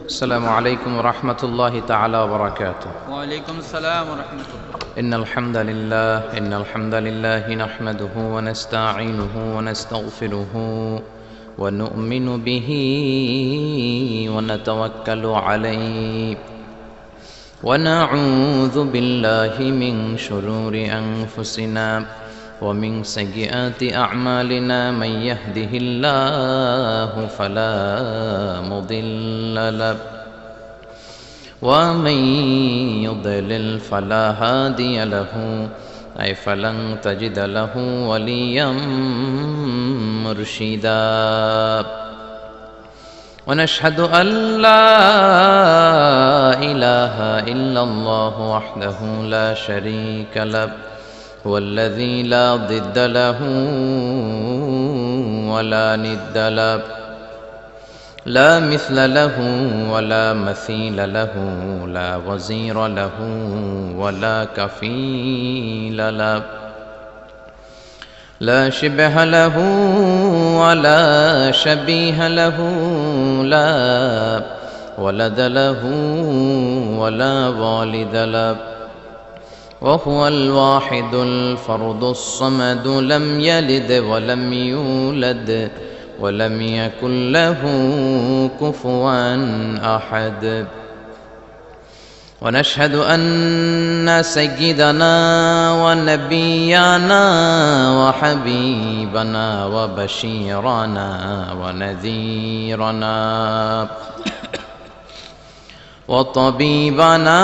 السلام عليكم ورحمة الله تعالى وبركاته. وعليكم السلام ورحمة الله. إن الحمد لله نحمده ونستعينه ونستغفره ونؤمن به ونتوكل عليه ونعوذ بالله من شرور أنفسنا ومن سيئات أعمالنا. من يهده الله فلا مضل له ومن يضلل فلا هادي له أي فلن تجد له وليا مرشدا. ونشهد أن لا إله إلا الله وحده لا شريك له هو الذي لا ضد له ولا ند له لا مثل له ولا مثيل له لا وزير له ولا كفيل له لا شبه له ولا شبيه له لا ولد له ولا والد له وهو الواحد الفرد الصمد لم يلد ولم يولد ولم يكن له كفوا أحد. ونشهد أن سيدنا ونبينا وحبيبنا وبشيرنا ونذيرنا وطبيبنا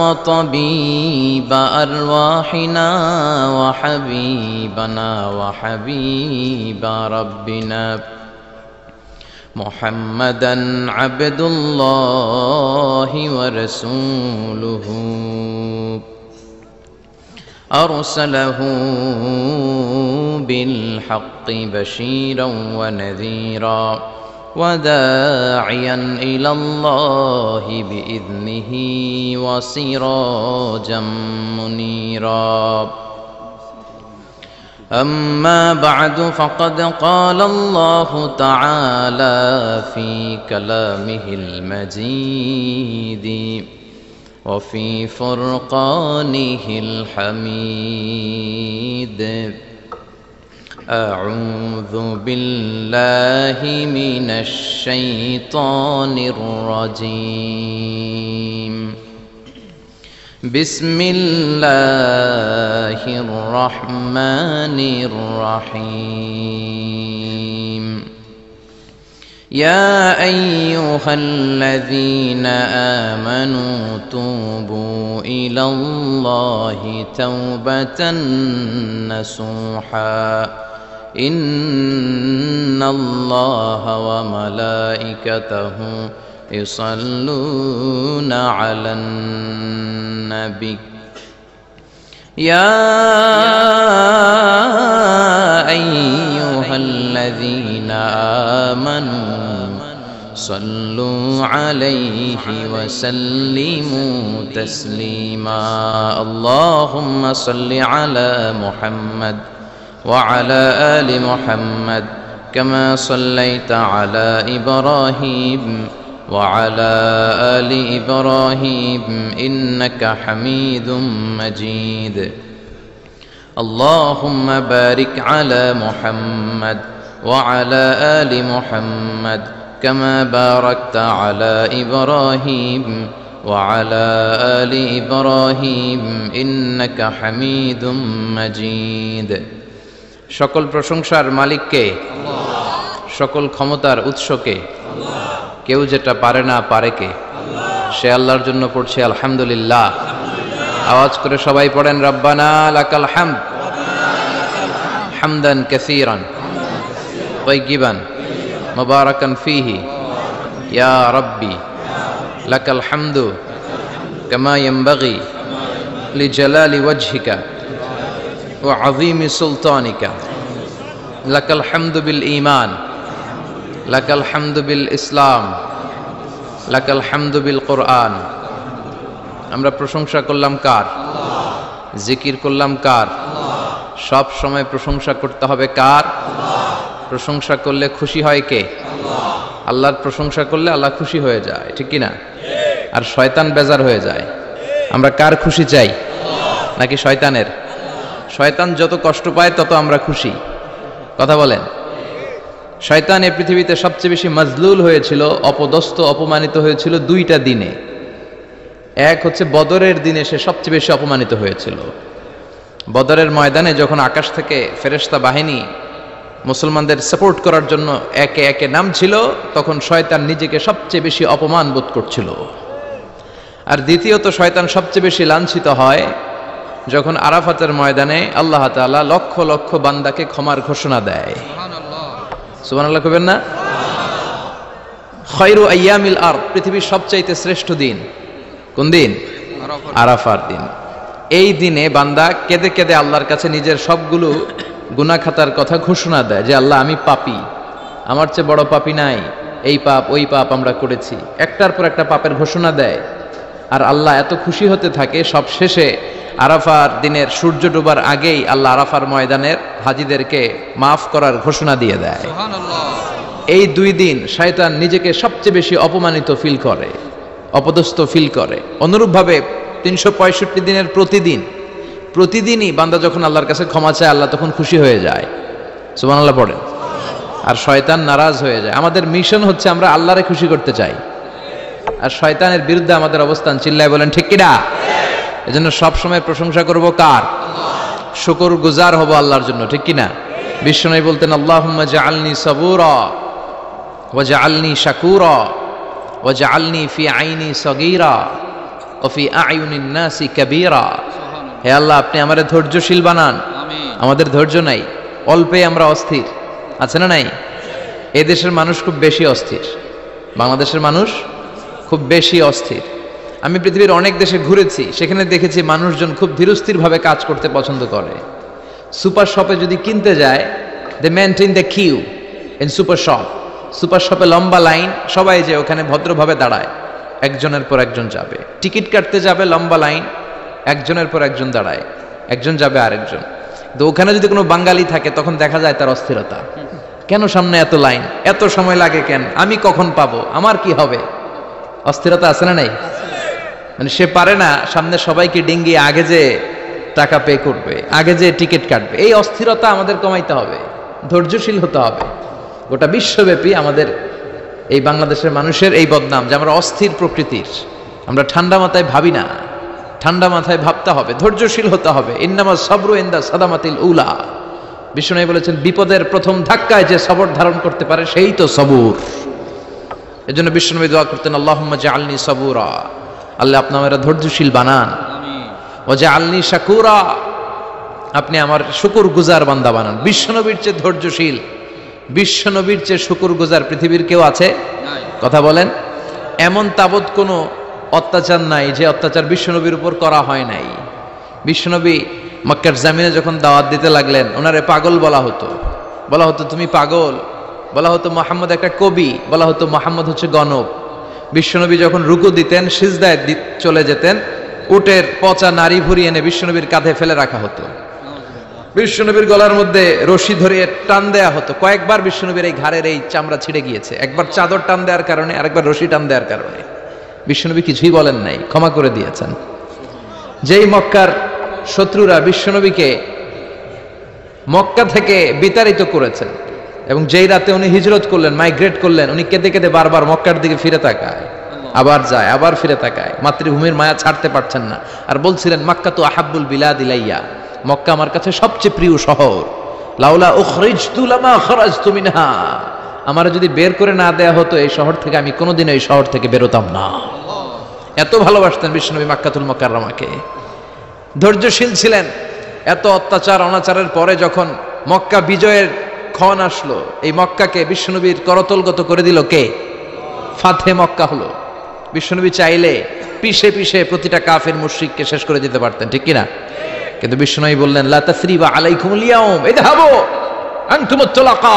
وطبيب أرواحنا وحبيبنا وحبيب ربنا محمدا عبد الله ورسوله أرسله بالحق بشيرا ونذيرا وداعيا إلى الله بإذنه وسراجا منيرا. أما بعد فقد قال الله تعالى في كلامه المجيد وفي فرقانه الحميد. أعوذ بالله من الشيطان الرجيم. بسم الله الرحمن الرحيم. يا أيها الذين آمنوا توبوا إلى الله توبة نصوحا إن الله وملائكته يصلون على النبي يا أيها الذين آمنوا صلوا عليه وسلموا تسليما. اللهم صل على محمد وعلى آل محمد كما صليت على إبراهيم وعلى آل إبراهيم إنك حميد مجيد. اللهم بارك على محمد وعلى آل محمد كما باركت على إبراهيم وعلى آل إبراهيم إنك حميد مجيد. সকল প্রশংসার মালিককে, সকল ক্ষমতার উৎসকে, কেউ যেটা পারে না পারে কে, সে আল্লাহর জন্য পড়ছে আলহামদুলিল্লাহ। আওয়াজ করে সবাই পড়েন রব্বানা লাকাল হামদ হামদান কাসীরান তাইয়িবান মুবারাকান ফীহি ইয়া রাব্বি লাকাল হামদু কামা ইয়ানবাগি লিজালালি ওয়াজহিকা ওয়া আযীমি সুলতানিকা। লাকাল হামদু বিল ঈমান লাকাল হামদু বিল ইসলাম লাকাল হামদু বিল কোরআন। আমরা প্রশংসা করলাম কার? জিকির করলাম কার? সব সময় প্রশংসা করতে হবে কার? প্রশংসা করলে খুশি হয় কে? আল্লাহর প্রশংসা করলে আল্লাহ খুশি হয়ে যায়, ঠিক কি না? আর শয়তান বেজার হয়ে যায়। আমরা কার খুশি চাই? নাকি শয়তানের? শয়তান যত কষ্ট পায় তত আমরা খুশি। কথা বলেন। শয়তান এই পৃথিবীতে সবচেয়ে বেশি মাজলুল হয়েছিল, অপদস্থ, অপমানিত হয়েছিল দুইটা দিনে। এক হচ্ছে বদরের দিনে সে সবচেয়ে বেশি অপমানিত হয়েছিল। বদরের ময়দানে যখন আকাশ থেকে ফেরেশতা বাহিনী মুসলমানদের সাপোর্ট করার জন্য একে একে নামছিল, তখন শয়তান নিজেকে সবচেয়ে বেশি অপমান বোধ করছিল। আর দ্বিতীয়ত শয়তান সবচেয়ে বেশি লাঞ্ছিত হয় যখন আরাফাতের ময়দানে আল্লাহ তাআলা লক্ষ লক্ষ বান্দাকে ক্ষমার ঘোষণা দেয়। সুবহানাল্লাহ কইবেন না? খায়রু আইয়ামিল আরদ, পৃথিবীর সবচাইতে শ্রেষ্ঠ দিন কোন দিন? আরাফার দিন। এই দিনে বান্দা কেঁদে কেঁদে আল্লাহর কাছে নিজের সবগুলো গুনাহ খাতার কথা ঘোষণা দেয় যে আল্লাহ আমি পাপী, আমার চেয়ে বড় পাপী নাই, এই পাপ ওই পাপ আমরা করেছি, একটার পর একটা পাপের ঘোষণা দেয়। আর আল্লাহ এত খুশি হতে থাকে, সব শেষে আরাফার দিনের সূর্য ডোবার আগেই আল্লাহ আরাফার ময়দানের হাজীদেরকে মাফ করার ঘোষণা দিয়ে দেয়। এই দুই দিন শয়তান নিজেকে সবচেয়ে বেশি অপমানিত ফিল করে, অপদস্থ ফিল করে। অনুরূপভাবে 365 দিনের প্রতিদিনই বান্দা যখন আল্লাহর কাছে ক্ষমা চায় আল্লাহ তখন খুশি হয়ে যায়। সুবহানাল্লাহ পড়েন। আর শয়তান নারাজ হয়ে যায়। আমাদের মিশন হচ্ছে আমরা আল্লাহরে খুশি করতে চাই, আর শয়তানের বিরুদ্ধে আমাদের অবস্থান। চিল্লায় বলেন ঠিক কিনা? এজন্য সবসময় প্রশংসা করব কার? শুকর গুজার হব আল্লাহর জন্য, ঠিক কিনা? বিশ্বনবী বলতেন আল্লাহুম্মা জাআলনি সাবুরা ওয়া জাআলনি শাকুরা ওয়া জাআলনি ফি আইনি সগীরা ওয়া ফি আয়ুনিন নাসি কাবীরা। হে আল্লাহ, আপনি আমারে ধৈর্যশীল বানান। আমাদের ধৈর্য নাই, অল্পে আমরা অস্থির, আছে না নাই? এই দেশের মানুষ খুব বেশি অস্থির, বাংলাদেশের মানুষ খুব বেশি অস্থির। আমি পৃথিবীর অনেক দেশে ঘুরেছি, সেখানে দেখেছি মানুষজন খুব ধীরস্থির ভাবে কাজ করতে পছন্দ করে। সুপার শপে যদি কিনতে যায়, they maintain the queue in super shop. Super শপে লম্বা লাইন, সবাই যে ওখানে ভদ্রভাবে দাঁড়ায়, একজনের পর একজন যাবে। টিকিট কাটতে যাবে, লম্বা লাইন, একজনের পর একজন দাঁড়ায়, একজন যাবে আরেকজন। তো ওখানে যদি কোনো বাঙালি থাকে তখন দেখা যায় তার অস্থিরতা। কেন সামনে এত লাইন, এত সময় লাগে কেন, আমি কখন পাবো, আমার কি হবে? অস্থিরতা আছে না নাই? মানে সে পারে না সামনে সবাইকে ডিঙ্গিয়ে আগে যে টাকা পে করবে, আগে যে টিকিট কাটবে। এই অস্থিরতা আমাদের কমাইতে হবে, ধৈর্যশীল হতে হবে। গোটা বিশ্বব্যাপী আমাদের এই বাংলাদেশের মানুষের এই বদনাম যে আমরা অস্থির প্রকৃতির, আমরা ঠান্ডা মাথায় ভাবি না। ঠান্ডা মাথায় ভাবতে হবে, ধৈর্যশীল হতে হবে। ইন্নামা সাবরু ইনদা সাদামাতিল উলা। বিষ্ণু বলেছেন বিপদের প্রথম ধাক্কায় যে সবর ধারণ করতে পারে সেই তো সবুর। এজন্য বিষ্ণু দোয়া করতেন আল্লাহুম্মা জাআলনি সাবুরা, আল্লাহ আপনি আমারে ধৈর্যশীল বানান। ওয়া জাআলনি শাকুরা, আপনি আমার শুকরগুজার বান্দা বানান। বিশ্বনবীর চেয়ে ধৈর্যশীল, বিশ্বনবীর চেয়ে শুকরগুজার পৃথিবীর কেউ আছে? কথা বলেন। এমন তাবৎ কোনো অত্যাচার নাই যে অত্যাচার বিশ্বনবীর উপর করা হয় নাই। বিশ্বনবী মক্কার জামিনে যখন দাওয়াত দিতে লাগলেন, ওনারে পাগল বলা হতো, বলা হতো তুমি পাগল, বলা হতো মুহাম্মদ একটা কবি, বলা হতো মুহাম্মদ হচ্ছে গণক। বিশ্বনবী যখন রুকু দিতেন, সিজদায় চলে যেতেন, উটের পচা নারী ভুরি এনে বিশ্বনবীর কাঁধে ফেলে রাখা হতো। বিশ্বনবীর গলার মধ্যে রশি ধরে টান দেয়া হতো। কয়েকবার বিশ্বনবীর এই ঘাড়ের এই চামড়া ছিঁড়ে গিয়েছে, একবার চাদর টান দেওয়ার কারণে, আরেকবার রশি টান দেওয়ার কারণে। বিশ্বনবী কিছুই বলেন নাই, ক্ষমা করে দিয়েছেন। যেই মক্কার শত্রুরা বিশ্বনবীকে মক্কা থেকে বিতাড়িত করেছেন, এবং যেই রাতে উনি হিজরত করলেন, মাইগ্রেট করলেন, উনি কেঁদে কেঁদে বারবার মক্কার দিকে ফিরে তাকায়, আবার যায়, আবার ফিরে তাকায়, মাতৃভূমির মায়া ছাড়তে পারছেন না। আর বলছিলেন মাক্কা তো আহাব্বুল বিলাদ ইলাইয়া, মক্কা আমার কাছে সবচেয়ে প্রিয় শহর। লাউলা উখরিজতু লামা খরাজতু মিনহা, আমার যদি বের করে না দেয়া হতো এই শহর থেকে, আমি কোনোদিন এই শহর থেকে বেরোতাম না। এত ভালোবাসতেন বিশ্বনবী মাক্কাতুল মুকাররমাকে। ধৈর্যশীল ছিলেন। এত অত্যাচার অনাচারের পরে যখন মক্কা বিজয়ের ক্ষণ আসলো, এই মক্কাকে বিশ্বনবীর করতলগত করে দিল কে? ফাতে মক্কা হলো। বিশ্বনবী চাইলে পিষে পিষে প্রতিটা কাফের মুশরিককে শেষ করে দিতে পারতেন, ঠিক কিনা? কিন্তু বিশ্বনবী বললেন লা তাসরিবা আলাইকুমুল ইয়াউম ইযহাবু আনতুমুত তুলাকা,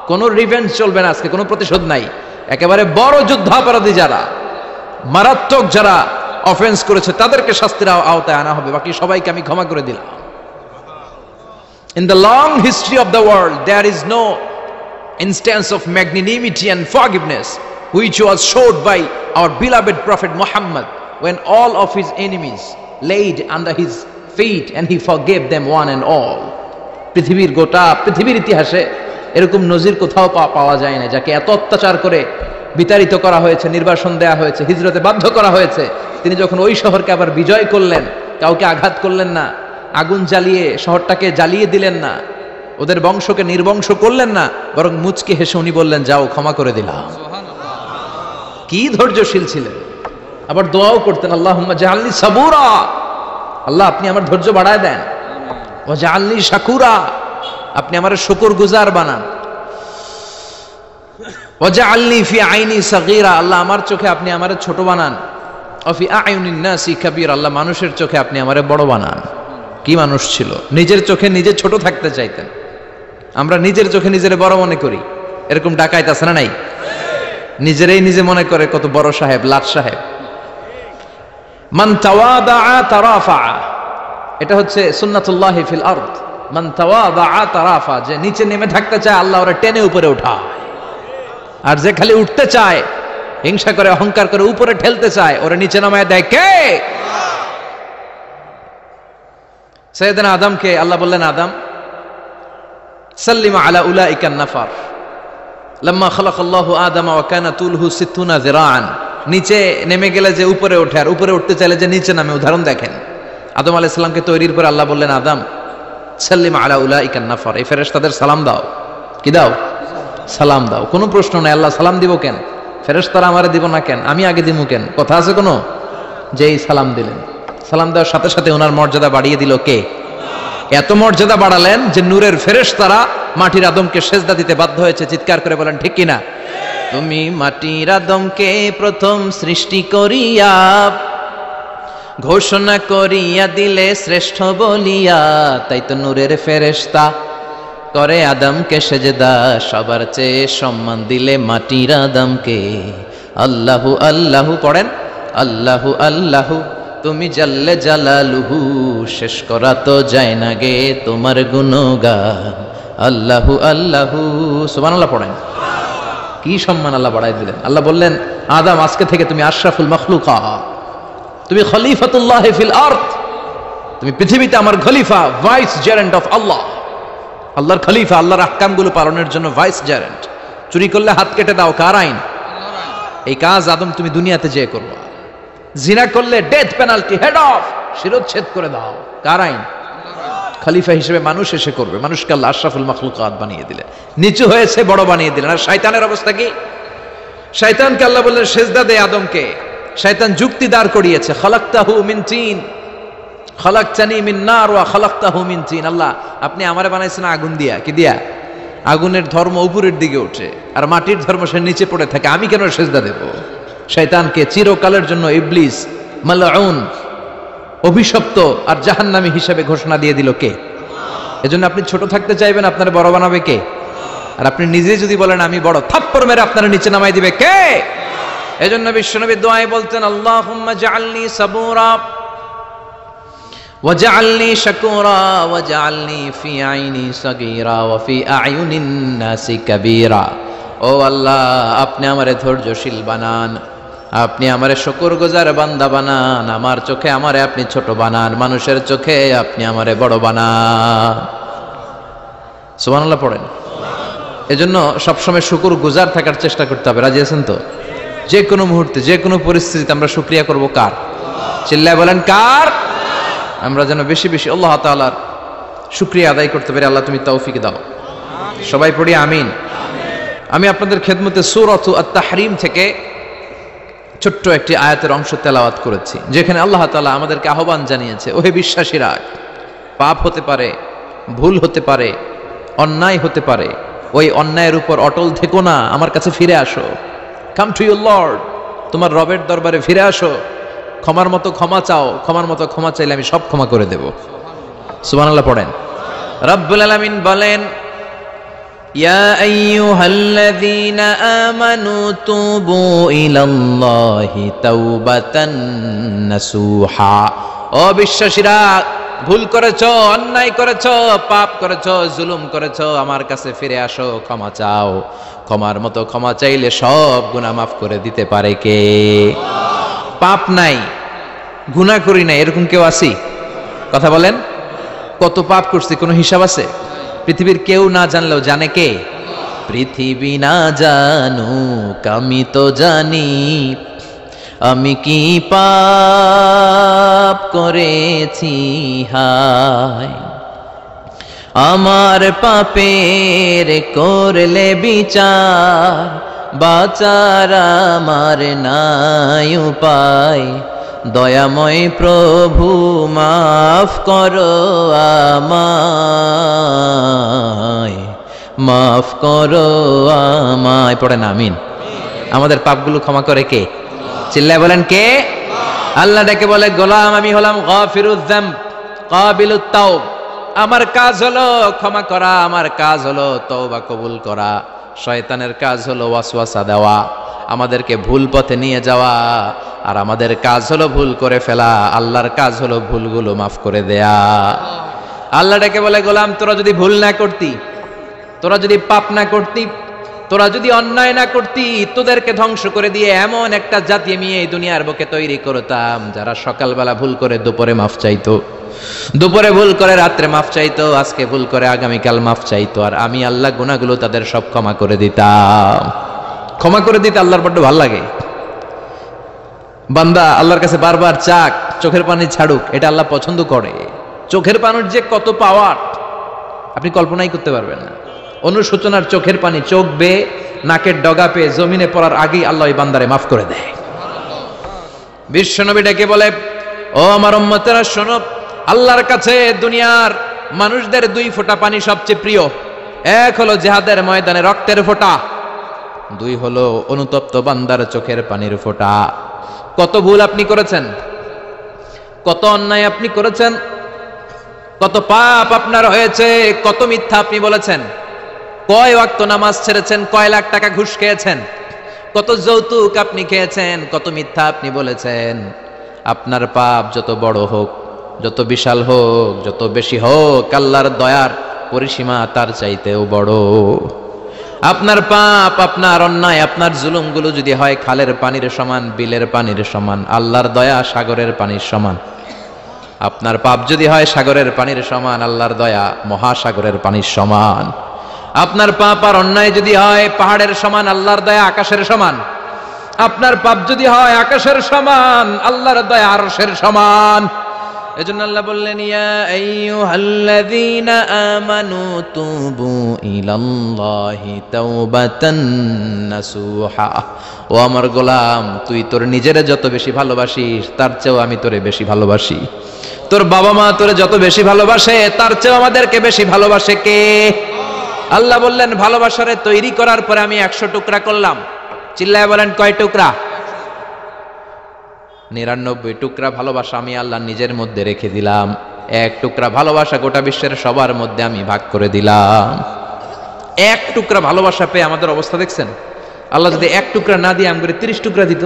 কোনো রিভেঞ্জ চলবে না আজকে, কোনো প্রতিশোধ নাই। একেবারে বড় যুদ্ধাপরাধী যারা, মারাত্মক যারা অফেন্স করেছে তাদেরকে শাস্তির আওতায় আনা হবে, বাকি সবাইকে আমি ক্ষমা করে দিলাম। In the long history of the world there is no instance of magnanimity and forgiveness which was showed by our beloved Prophet Muhammad when all of his enemies laid under his feet and he forgave them one and all. পৃথিবীর ইতিহাসে এরকম নজির কোথাও পাওয়া যায় না, যাকে এত অত্যাচার করে বিতাড়িত করা হয়েছে, নির্বাসন দেয়া হয়েছে, হিজরতে বাধ্য করা হয়েছে, তিনি যখন ওই শহরকে আবার বিজয় করলেন, কাউকে আঘাত করলেন না, আগুন জ্বালিয়ে শহরটাকে জ্বালিয়ে দিলেন না, ওদের বংশকে নির্বংশ করলেন না, বরং মুচকি হেসে উনি বললেন, যাও ক্ষমা করে দিলাম। কি ধৈর্যশীল ছিলেন। আবার দোয়াও করতেন, আল্লাহুম্মা জাআলনি সাবুরা, আল্লাহ আপনি আমার ধৈর্য বাড়ায় দেন, ওয়া জাআলনি শাকুরা, আপনি আমার শুকরগুজার বানান, ওয়া জাআলনি ফি আইনি সাগীরা, আল্লাহ আমার চোখে আপনি আমারে ছোট বানান, ওয়া ফি আয়ুনিন নাসি কাবীর, আল্লাহ মানুষের চোখে আপনি আমারে বড় বানান। কি মানুষ ছিল, নিজের চোখে নিজে ছোট থাকতে চাইতেন। আমরা নিজের চোখে নিজের বড় মনে করি, এরকম ডাকাইত আছে না নাই? নিজেরাই নিজে মনে করে কত বড় সাহেব, লাট সাহেব। মান তাওয়াদা তারাফা, এটা হচ্ছে সুন্নাতুল্লাহি ফিল আরদ। মান তাওয়াদা তারাফা, যে নিচে নেমে থাকতে চায় আল্লাহ ওরে টেনে উপরে উঠায়, আর যে খালি উঠতে চায়, হিংসা করে অহংকার করে উপরে ঠেলতে চায়, ওরে নিচে নামায় দেয় কে? সাইয়েদনা আদমকে আল্লাহ বললেন, আদম সাল্লিমা আলা উলাইকান নাফার লাম্মা খালাকাল্লাহু আদামা ওয়া কানা তুলহু 60 যিরাআন। নিচে নেমে গেলে যে উপরে ওঠে, আর উপরে উঠতে চাইলে যে নিচে নামে, উদাহরণ দেখেন। আদম আলাইহিস সালামকে তৈরির পর আল্লাহ বললেন, আদম সাল্লিমা আলা উলাইকান নাফার, এই ফেরেশতাদের সালাম দাও। কি দাও? সালাম দাও। কোনো প্রশ্ন নাই, আল্লাহ সালাম দিব কেন? ফেরেশতারা আমারে দিব না কেন? আমি আগে দিব কেন? কথা আছে কোনো? যেই সালাম দিলেন, সালাম দেওয়ার সাথে সাথে ওনার মর্যাদা বাড়িয়ে দিল কে? এত মর্যাদা বাড়ালেন যে নূরের ফেরেশতারা মাটির আদমকে সেজদা দিতে বাধ্য হয়েছে। চিৎকার করে বলেন ঠিক কিনা? তুমি মাটির আদমকে প্রথম সৃষ্টি করিয়া ঘোষণা করিয়া দিলে শ্রেষ্ঠ বলিয়া, তাই তো নূরের ফেরেশতা করে আদমকে সেজদা, সবার চেয়ে সম্মান দিলে মাটির আদমকে। আল্লাহু আল্লাহু পড়েন, আল্লাহু আল্লাহু তুমি জাল্লে জালালুহু, শেষ করা তো যায় না গে তোমার গুণগান। আল্লাহু আল্লাহু, সুবহানাল্লাহ পড়েন। কি সম্মান আল্লাহ বাড়াই দিলেন। আল্লাহ বললেন, আদম আজকে থেকে তুমি আশরাফুল মাখলুকাত, তুমি খলিফাতুল্লাহ ফিল আরদ, তুমি পৃথিবীতে আমার খলিফা, ভাইস জেরেন্ট অফ আল্লাহ। আল্লাহর খলিফা, আল্লাহর আহকামগুলো পালনের জন্য ভাইস জেরেন্ট। চুরি করলে হাত কেটে দাও, কার আইন? এই কাজ আদম তুমি দুনিয়াতে যেয়ে করবা। জিনা করলে ডেথ পেনাল্টি, হেড অফ, শিরোচ্ছেদ করে দাও, কার আইন? খলিফা হিসেবে মানুষ এসে করবে। মানুষকে আল্লাহ আশরাফুল মাখলুকাত বানিয়ে দিলেন, নিচু হয়েছে বড় বানিয়ে দিলেন। আর শয়তানের অবস্থা কি? শয়তানকে আল্লাহ বললেন সেজদা দে আদমকে। শয়তান যুক্তি দাঁড় করিয়েছে, খালাকতাহু মিন তিন খালাকতানি মিন নার ওয়া খালাকতাহু মিন তিন। আল্লাহ আপনি আমারে বানাইছেন আগুন দিয়া। কি দিয়া? আগুনের ধর্ম উপরের দিকে ওঠে, আর মাটির ধর্ম সে নিচে পড়ে থাকে, আমি কেন সেজদা দেব? শয়তানকে চিরকালের জন্য ইবলিস মালউন, অভিশপ্ত আর জাহান্নামী হিসেবে ঘোষণা দিয়ে দিল কে? এজন্য আপনি ছোট থাকতে চাইবেন, আপনার বড় বানাবে কে? আর আপনি নিজে যদি বলেন আমি বড়, থাপ্পড় মেরে আপনার নিচে নামাই দিবে কে? এজন্য বিশ্বনবী দোয়ায় বলতেন, আল্লাহুম্মা জাআলনি সাবুরা ওয়া জাআলনি শাকুরা ওয়া জাআলনি ফি আইনি সাগীরা ওয়া ফি আয়ুনিন নাসি কাবীরা। ও আল্লাহ, আপনি আমারে ধৈর্যশীল বানান, আপনি আমারে শুকরগুজার বান্দা বানান, আমার চোখে আমারে আপনি ছোট বানান, মানুষের চোখে আপনি আমারে বড় বানান। সুবহানাল্লাহ পড়েন। এজন্য সবসময় শুকরগুজার থাকার চেষ্টা করতে হবে। রাজি আছেন তো? যে কোনো মুহূর্তে, যে কোনো পরিস্থিতিতে আমরা শুকরিয়া করব কার? চিল্লায় বলেন কার? আমরা যেন বেশি বেশি আল্লাহ তাআলার শুকরিয়া আদায় করতে পারি। আল্লাহ তুমি তৌফিক দাও। সবাই পড়ি আমিন। আমি আপনাদের খেদমতে সূরাতু আত-তাহরিম থেকে ছোট্ট একটি আয়াতের অংশ তেলাওয়াত করেছি, যেখানে আল্লাহ তাআলা আমাদেরকে আহ্বান জানিয়েছে, ওহে বিশ্বাসীরা, পাপ হতে পারে, ভুল হতে পারে, অন্যায় হতে পারে, ওই অন্যায়ের উপর অটল থেকো না, আমার কাছে ফিরে আসো। কাম টু ইউর লর্ড, তোমার রবের দরবারে ফিরে আসো, ক্ষমার মতো ক্ষমা চাও, ক্ষমার মতো ক্ষমা চাইলে আমি সব ক্ষমা করে দেব। সুবহানাল্লাহ পড়েন। রব্বুল আলামিন বলেন, ইয়া আইয়ুহাল্লাযীনা আমানু তুবু ইলাল্লাহি তাওবাতান নাসুহা। ও বিশ্বাসীরা, ভুল করেছো, অন্যায় করেছো, পাপ করেছো, জুলুম করেছো, আমার কাছে ফিরে আসো, ক্ষমা চাও। ক্ষমার মতো ক্ষমা চাইলে সব গুনাহ মাফ করে দিতে পারে কে? পাপ নাই, গুনাহ করি না, এরকম কেউ আছি? কথা বলেন। কত পাপ করছি কোনো হিসাব আছে? পৃথিবীর কেউ না জানলেও জানে কে? পৃথিবী না জানুক আমি তো জানি, আমি কি পাপ করেছি হায়। আমার পাপের করলে বিচার, বাঁচার আমার নাই উপায়। দয়াময় প্রভু মাফ করো আমায়, মাফ করো আমায়। পড়েন আমিন। আমাদের পাপগুলো ক্ষমা করে কে? চিল্লায় বলেন কে? আল্লাহ ডেকে বলে, গোলাম আমি হলাম গাফিরুয যামব কাবিলুত তাওব। আমার কাজ হলো ক্ষমা করা, আমার কাজ হলো তওবা কবুল করা। শয়তানের কাজ হলো ওয়াসওয়াসা দেওয়া, আমাদেরকে ভুল পথে নিয়ে যাওয়া। আর আমাদের কাজ হলো ভুল করে ফেলা, আল্লাহর কাজ হলো ভুলগুলো মাফ করে দেয়া। আল্লাহ ডেকে বলে, গোলাম তোরা যদি ভুল না করতি, তোরা যদি পাপ না করতি, তোরা যদি অন্যায় না করতি, তোদেরকে ধ্বংস করে দিয়ে এমন একটা জাতি আমি এই দুনিয়ার বুকে তৈরি করতাম যারা সকালবেলা ভুল করে দুপুরে মাফ চাইতো, দুপুরে ভুল করে রাত্রে মাফ চাইতো, আজকে ভুল করে আগামীকাল মাফ চাইতো। আর আমি আল্লাহ গুনাহগুলো তাদের সব ক্ষমা করে দিতাম। ক্ষমা করে দিতে আল্লাহর বড্ড ভালো লাগে। বান্দা আল্লাহর কাছে বারবার চাক, চোখের পানি ছাড়ুক, এটা আল্লাহ পছন্দ করে। চোখের পানির যে কত পাওয়ার আপনি কল্পনাই করতে পারবেন না। অনুশোচনার চোখের পানি চোখ বেয়ে নাকের ডগা পেয়ে জমিনে পড়ার আগেই আল্লাহ ওই বান্দারে মাফ করে দেয়। বিশ্বনবী ডেকে বলে, ও আমার উম্মতেরা শোনো, আল্লাহর কাছে দুনিয়ার মানুষদের দুই ফোঁটা পানি সবচেয়ে প্রিয়। এক হলো জিহাদের ময়দানে রক্তের ফোঁটা, দুই হলো অনুতপ্ত বান্দার চোখের পানির ফোঁটা। কত ভুল আপনি করেছেন, কত অন্যায় আপনি করেছেন, কত পাপ আপনার হয়েছে, কত মিথ্যা আপনি বলেছেন, কয় ওয়াক্ত নামাজ ছেড়েছেন, কয় লাখ টাকা ঘুষ খেয়েছেন, কত যৌতুক আপনি খেয়েছেন, কত মিথ্যা আপনি বলেছেন। আপনার পাপ যত বড় হোক, যত বিশাল হোক, যত বেশি হোক, আল্লাহর দয়ার পরিসীমা তার চাইতেও বড়। আপনার পাপ, আপনার অন্যায়, আপনার জুলুমগুলো যদি হয় খালের পানির সমান, বিলের পানির সমান, আল্লাহর দয়া সাগরের পানির সমান। আপনার পাপ যদি হয় সাগরের পানির সমান, আল্লাহর দয়া মহাসাগরের পানির সমান। আপনার পাপ আর অন্যায় যদি হয় পাহাড়ের সমান, আল্লাহর দয়া আকাশের সমান। আপনার পাপ যদি হয় আকাশের সমান, আল্লাহর দয়া আরশের সমান। এজন্য আল্লাহ বললেন, ইয়া আইয়ুহাল্লাযীনা আমানু তুবু ইলাল্লাহি তাওবাতান নাসুহা। ও আমার গোলাম, তুই তোর নিজেরে যত বেশি ভালোবাসিস তার চেয়েও আমি তোরে বেশি ভালোবাসি। তোর বাবা মা তোরে যত বেশি ভালোবাসে তার চেয়েও আমাদেরকে বেশি ভালোবাসে কে? আল্লাহ বললেন, ভালোবাসারে তৈরি করার পরে আমি 100 টুকরা করলাম। চিল্লায় বলেন কয় টুকরা? 99 টুকরা ভালোবাসা আমি আল্লাহ নিজের মধ্যে রেখে দিলাম। 1 টুকরা ভালোবাসা গোটা বিশ্বের সবার মধ্যে আমি ভাগ করে দিলাম। 1 টুকরা ভালোবাসা পেয়ে আমাদের অবস্থা দেখছেন? আল্লাহ যদি 1 টুকরা না দিয়ে আমগরে 30 টুকরা দিত,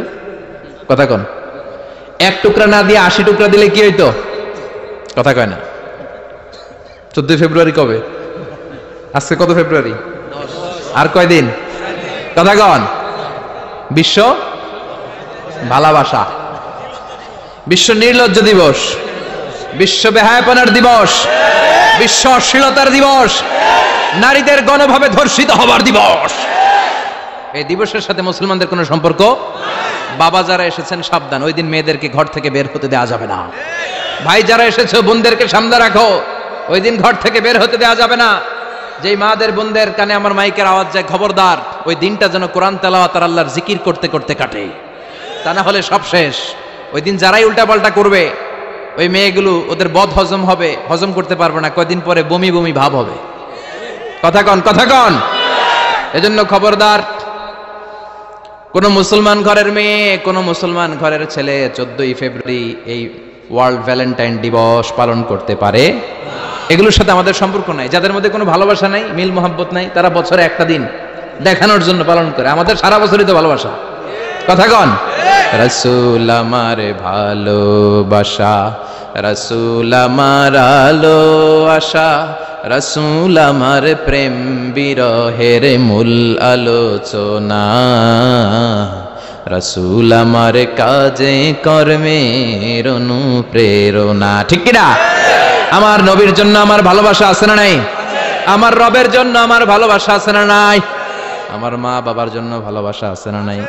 কথা কন, 1 টুকরা না দিয়ে 80 টুকরা দিলে কি হইতো? কথা কয় না। 14 ফেব্রুয়ারি কবে? আজকে কত ফেব্রুয়ারি? আর কয়দিন? কথা কন। বিশ্ব ভালোবাসা, বিশ্ব নির্লজ্জ দিবস, বিশ্ব বেহায়াপনার দিবস, বিশ্ব অশ্লীলতার দিবস, নারীদের গণভাবে ধর্ষিত হবার দিবস। এই দিবসের সাথে মুসলমানদের কোনো সম্পর্ক? বাবা যারা এসেছেন সাবধান, ওই দিন মেয়েদেরকে ঘর থেকে বের হতে দেওয়া যাবে না। ভাই যারা এসেছো বোনদেরকে সামনে রাখো, ওই দিন ঘর থেকে বের হতে দেওয়া যাবে না। যেই মাদের বোনদের কানে আমার মাইকের আওয়াজ যায়, খবরদার, ওই দিনটা যেন কোরআন তেলাওয়াত আর আল্লাহর জিকির করতে করতে কাটে, তা না হলে সব শেষ। ওই দিন যারাই উল্টাপাল্টা করবে, ওই মেয়েগুলো ওদের বদ হজম হবে, হজম করতে পারবে না, কয়দিন পরে বমি বমি ভাব হবে। কথা কন, কথা কন। এজন্য খবরদার, কোন মুসলমান ঘরের মেয়ে, কোন মুসলমান ঘরের ছেলে 14ই ফেব্রুয়ারি এই ওয়ার্ল্ড ভ্যালেন্টাইন দিবস পালন করতে পারে? এগুলোর সাথে আমাদের সম্পর্ক নাই। যাদের মধ্যে কোনো ভালোবাসা নাই, মিল মোহাব্বত নাই, তারা বছরে একটা দিন দেখানোর জন্য পালন করে। আমাদের সারা বছরই তো ভালোবাসা। কথা কন। রাসূল আমার ভালোবাসা, রাসূল আমার আলো আশা, রাসূল আমার প্রেম বিরহের মূল আলোচনা, রাসূল আমার কাজে কর্মের অনুপ্রেরণা। ঠিক কিনা? আমার নবীর জন্য আমার ভালোবাসা আছে না নাই? আমার রবের জন্য আমার ভালোবাসা আছে না নাই? আমার মা বাবার জন্য ভালোবাসা আছে না নাই?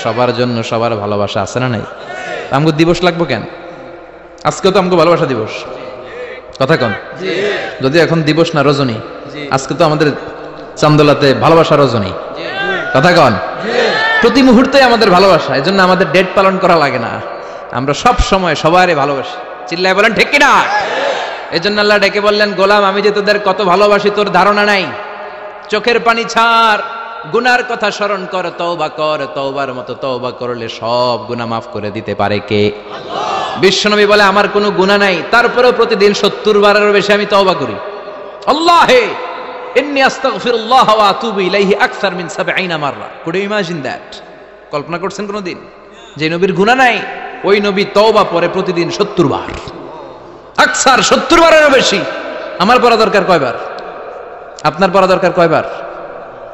সবার জন্য সবার ভালোবাসা আছে না নাই? আমগো দিবস লাগবো কেন? আজকে তো আমগো ভালোবাসা দিবস, কথা কন। যদি এখন দিবস না রজনী, আজকে তো আমাদের চান্দোলাতে ভালোবাসা রজনী, কথা কন। প্রতি মুহূর্তে আমাদের ভালোবাসা, এই জন্য আমাদের ডেট পালন করা লাগে না, আমরা সব সময় সবারই ভালোবাসি। চিল্লায় বলেন ঠিক কিনা? এই জন্য আল্লাহ ডেকে বললেন, গোলাম আমি যে তোদের কত ভালোবাসি তোর ধারণা নাই। চোখের পানি ছাড়, গুনার কথা স্মরণ কর, তওবা কর, তওবার মতো তওবা করলে সব গুনাহ মাফ করে দিতে পারে কে? বিশ্বনবী বলে আমার কোনো গুনাহ নাই, তারপরেও প্রতিদিন 70 বারেরও বেশি আমি তওবা করি। আল্লাহে ইন্নী আস্তাগফিরুল্লাহ ওয়া আতুবু ইলাইহি আকসার মিন 70 মাররা। Could you imagine that? কল্পনা করছেন কোনদিন যে নবীর গুনাহ নাই, ওই নবী তওবা পড়ে প্রতিদিন 70 বার, আকসার 70 বারেরও বেশি। আমার পড়া দরকার কয়বার? আপনার পড়া দরকার কয়বার?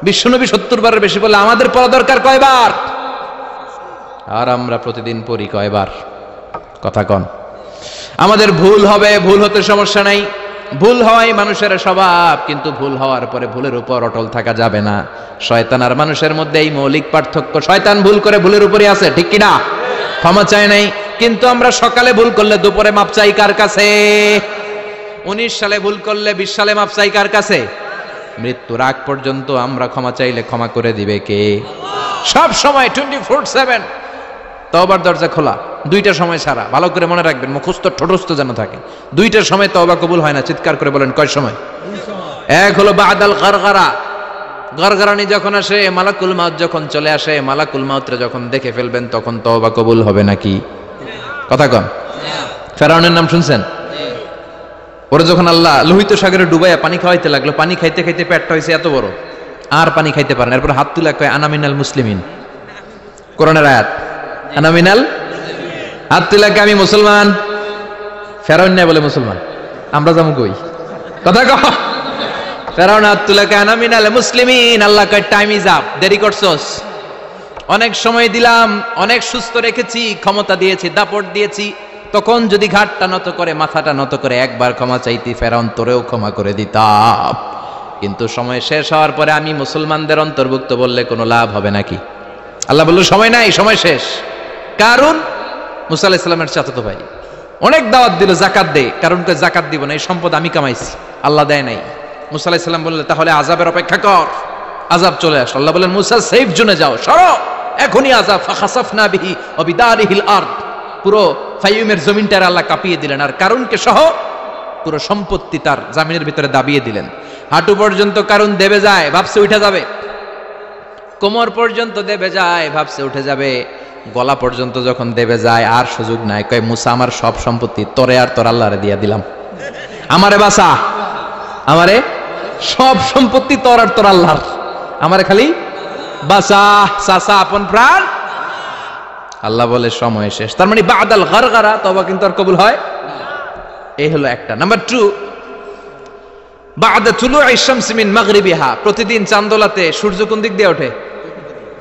বিশ্বনবী 70 বারের বেশি বলে আমাদের পড়া দরকার কয়বার? আর আমরা প্রতিদিন পড়ি কয়বার? কথা কন। আমাদের ভুল হবে, ভুল হতে সমস্যা নাই, ভুল হওয়াই মানুষের স্বভাব, কিন্তু ভুল হওয়ার পরে ভুলের উপর অটল থাকা যাবে না। শয়তান আর মানুষের মধ্যে এই মৌলিক পার্থক্য। শয়তান ভুল করে ভুলের উপরই আছে, ঠিক কিনা? ক্ষমা চায় নাই, কিন্তু আমরা সকালে ভুল করলে দুপুরে মাপ চাই কার কাছে? 19 সালে ভুল করলে 20 সালে মাপ চাই কার কাছে? মৃত্যুর আগ পর্যন্ত আমরা ক্ষমা চাইলে ক্ষমা করে দিবে কে? সব সময় 24/7 তওবার দরজা খোলা, দুইটার সময় ছাড়া। ভালো করে মনে রাখবেন, মুখস্থ ঠোঁটস্থ যেন থাকে। দুইটার সময় তওবা কবুল হয় না, চিৎকার করে বলেন কয় সময়? এক হলো বাদাল গারগারা, গারগারানি যখন আসে, মালাকুল মাউত যখন চলে আসে, মালাকুল মাউতরে যখন দেখে ফেলবেন তখন তওবা কবুল হবে নাকি? কথা কন। ফেরাউনের নাম শুনছেন? ওরা যখন আল্লাহ লোহিত সাগরে ডুবাইয়া পানি খাওয়াইতে লাগলো, পানি খাইতে খাইতে পেটটা হয়েছে এত বড়, আর পানি খাইতে পারেন। এরপর হাত তুলে কয় আনা মিনাল মুসলিমিন, কোরআনের আয়াত, আনা মিনাল, হাত তুলে কয় আমি মুসলমান। ফেরাউন না বলে মুসলমান, আমরা যাবো কই? কথা কহ। ফেরাউন হাত তুলে কয় আনা মিনাল মুসলিমিন। আল্লাহ কয় টাইম ইজ আপ, দেরি করছস, অনেক সময় দিলাম, অনেক সুস্থ রেখেছি, ক্ষমতা দিয়েছি, দাপট দিয়েছি, তখন যদি ঘাটটা নত করে, মাথাটা নত করে একবার ক্ষমা চাইতি, ফেরাউন তোরেও ক্ষমা করে দিতাম। কিন্তু সময় শেষ হওয়ার পরে আমি মুসলমানদের অন্তর্ভুক্ত বললে কোনো লাভ হবে নাকি? আল্লাহ বলল সময় নাই, সময় শেষ। কারণ মুসা আলাইহিস সালামের চাচাতো ভাই অনেক দাওয়াত দিল, যাকাত দে, কারণ কে যাকাত দিব না, এই সম্পদ আমি কামাইছি, আল্লাহ দেয় নাই। মুসা আলাইহিস সালাম বললেন তাহলে আযাবের অপেক্ষা কর। আযাব চলে আসলো, আল্লাহ বললেন মুসা সেফ জোনে যাও, সরো, এখনই আযাব। ফাখাসাফনা বিহি ওয়া বিদারিহিল আরদ, পুরো ফাইয়ুমের জমিনটার আল্লাহ কাঁপিয়ে দিলেন, আর কারুনকে সহ পুরো সম্পত্তি তার জামিনের ভিতরে দাবিয়ে দিলেন। হাঁটু পর্যন্ত কারুন দেবে যায়, ভাবছে উঠে যাবে, কোমর পর্যন্ত দেবে যায়, ভাবছে উঠে যাবে, গলা পর্যন্ত যখন দেবে যায় আর সুযোগ নাই। কয় মুসা আমার সব সম্পত্তি তোরে আর তোর আল্লাহরে দিয়া দিলাম, আমারে বাঁচা, আমারে সব সম্পত্তি তোর আর তোর আল্লাহর, আমারে খালি বাঁচা, চাচা আপন প্রাণ। আল্লাহ বলে সময় শেষ। তার মানে বাদাল গারগারা তওবা কিন্তু আর কবুল হয়? এই হলো একটা। নাম্বার 2, বাদা তুলুই শামস মিন মাগরিবিহা, প্রতিদিন চাঁদোলাতে সূর্য কোন দিক দিয়ে ওঠে?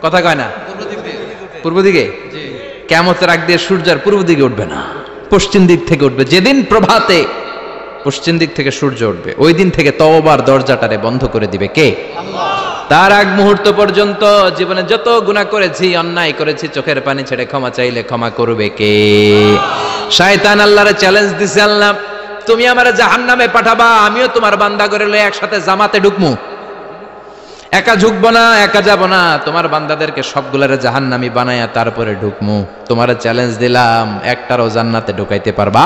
কথা কয় না? পূর্ব দিকে। কিয়ামতের আগ দিয়ে সূর্য আর পূর্ব দিকে উঠবে না, পশ্চিম দিক থেকে উঠবে। যেদিন প্রভাতে পশ্চিম দিক থেকে সূর্য উঠবে, ওই দিন থেকে তওবার দরজাটারে বন্ধ করে দিবে কে? আল্লাহ। তার আগ মুহূর্ত পর্যন্ত জীবনে যত গুনাহ করেছি, অন্যায় করেছি, চোখের পানি ছেড়ে ক্ষমা চাইলে ক্ষমা করবে কে? শয়তান আল্লাহরে চ্যালেঞ্জ দিছে, আল্লাহ তুমি আমারে জাহান্নামে পাঠাবা, আমিও তোমার বান্দা করে লয়ে একসাথে জামাতে ঢুকমু, একা ঝুঁকবো না, একা যাব না, তোমার বান্দাদেরকে সবগুলারে জাহান্নামী বানায়া তারপরে ঢুকমু। তোমারে চ্যালেঞ্জ দিলাম, একটারও জান্নাতে ঢুকাইতে পারবা?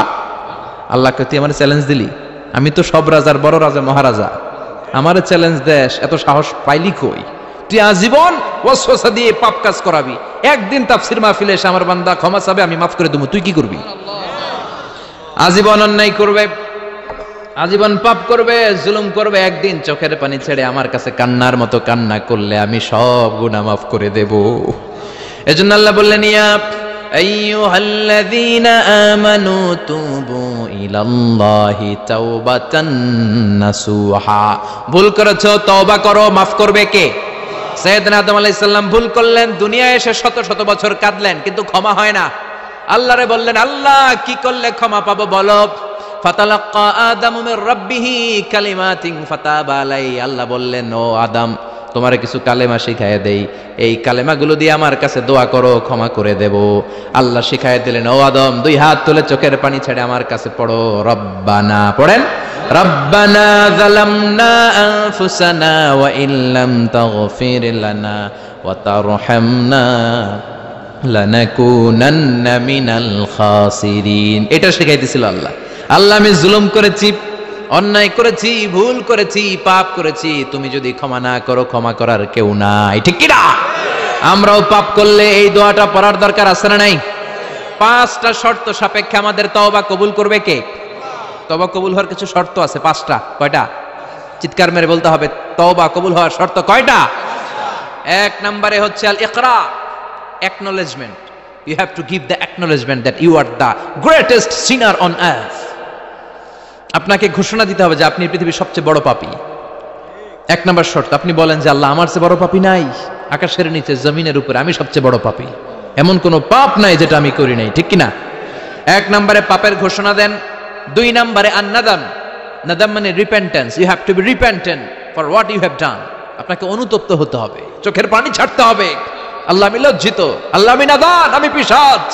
আল্লাহকে তুই আমার চ্যালেঞ্জ দিলি, আমি তো সব রাজার বড় রাজা, মহারাজা, আমারে চ্যালেঞ্জ দেশ, এত সাহস পাইলি কই? তুই আজীবন ওয়াসওয়াসা দিয়ে পাপ কাজ করাবি, একদিন তাফসীর মাহফিলে এসে আমার বান্দা ক্ষমা চাবে, আমি মাফ করে দেবো, তুই কি করবি? আজীবন অন্যায় করবে, আজীবন পাপ করবে, জুলুম করবে, একদিন চোখের পানি ছেড়ে আমার কাছে কান্নার মতো কান্না করলে আমি সব গুনাহ মাফ করে দেব। এজন্য আল্লাহ বললেন ইয়া আইয়ুহাল্লাযীনা আমানু তুবু ইলাল্লাহি তাওবাতান নাসুহা। ভুল করেছো, তওবা করো, মাফ করবে কে? সাইয়েদনা আদম আলাইহিস সালাম ভুল করলেন, দুনিয়ায় এসে শত শত বছর কাঁদলেন, কিন্তু ক্ষমা হয় না। আল্লাহরে বললেন, আল্লাহ কি করলে ক্ষমা পাবো বলো? ফাতালাক্কা আদামু মির রাব্বিহি কালিমাতিন ফাতাবা আলাইহি। আল্লাহ বললেন, ও আদম, তোমারে কিছু কালেমা শিখায় দেই, এই কালেমাগুলো দিয়ে আমার কাছে দোয়া করো, ক্ষমা করে দেব। আল্লাহ শিখায় দিলেন, ও আদম, দুই হাত তুলে চোখের পানি ছেড়ে আমার কাছে পড়ো, রব্বানা। পড়েন, রব্বানা যালামনা আনফুসানা ওয়া ইল্লাম তাগফির লানা ওয়া তারহামনা লানাকুনান্না মিনাল খাসিরিন। এটা শিখাইতেছিল আল্লাহ। আল্লাহ, আমি জুলুম করেছি, অন্যায় করেছি, ভুল করেছি, পাপ করেছি, তুমি যদি ক্ষমা না করো, ক্ষমা করার কেউ নাই, ঠিক কি না? আমরাও পাপ করলে এই দোয়াটা পড়ার দরকার আছে না নাই? 5টা শর্ত সাপেক্ষে আমাদের তওবা কবুল করবে কে? তওবা কবুল হওয়ার কিছু শর্ত আছে, 5টা। কয়টা? চিৎকার মেরে বলতে হবে, তওবা কবুল হওয়ার শর্ত কয়টা? 1 নম্বরে হচ্ছে আল ইকরা, acknowledgement. You have to give the acknowledgement that you are the greatest sinner on earth. আপনাকে ঘোষণা দিতে হবে যে আপনি পৃথিবীর সবচেয়ে বড় পাপী। 1 নম্বর শর্ত, আপনি বলেন যে আল্লাহ, আমার চেয়ে বড় পাপী নাই, আকাশের নিচে জমিনের উপরে আমি সবচেয়ে বড় পাপী, এমন কোনো পাপ নাই যেটা আমি করি নাই, ঠিক কি না? 1 নম্বরে পাপের ঘোষণা দেন। 2 নম্বরে আন-নাদাম। নাদাম মানে repentance. You have to be repentant for what you have done. আপনাকে অনুতপ্ত হতে হবে, চোখের পানি ছাড়তে হবে। আল্লাহ, আমি লজ্জিত, আল্লাহ আমি নাদান, আমি পিশাচ,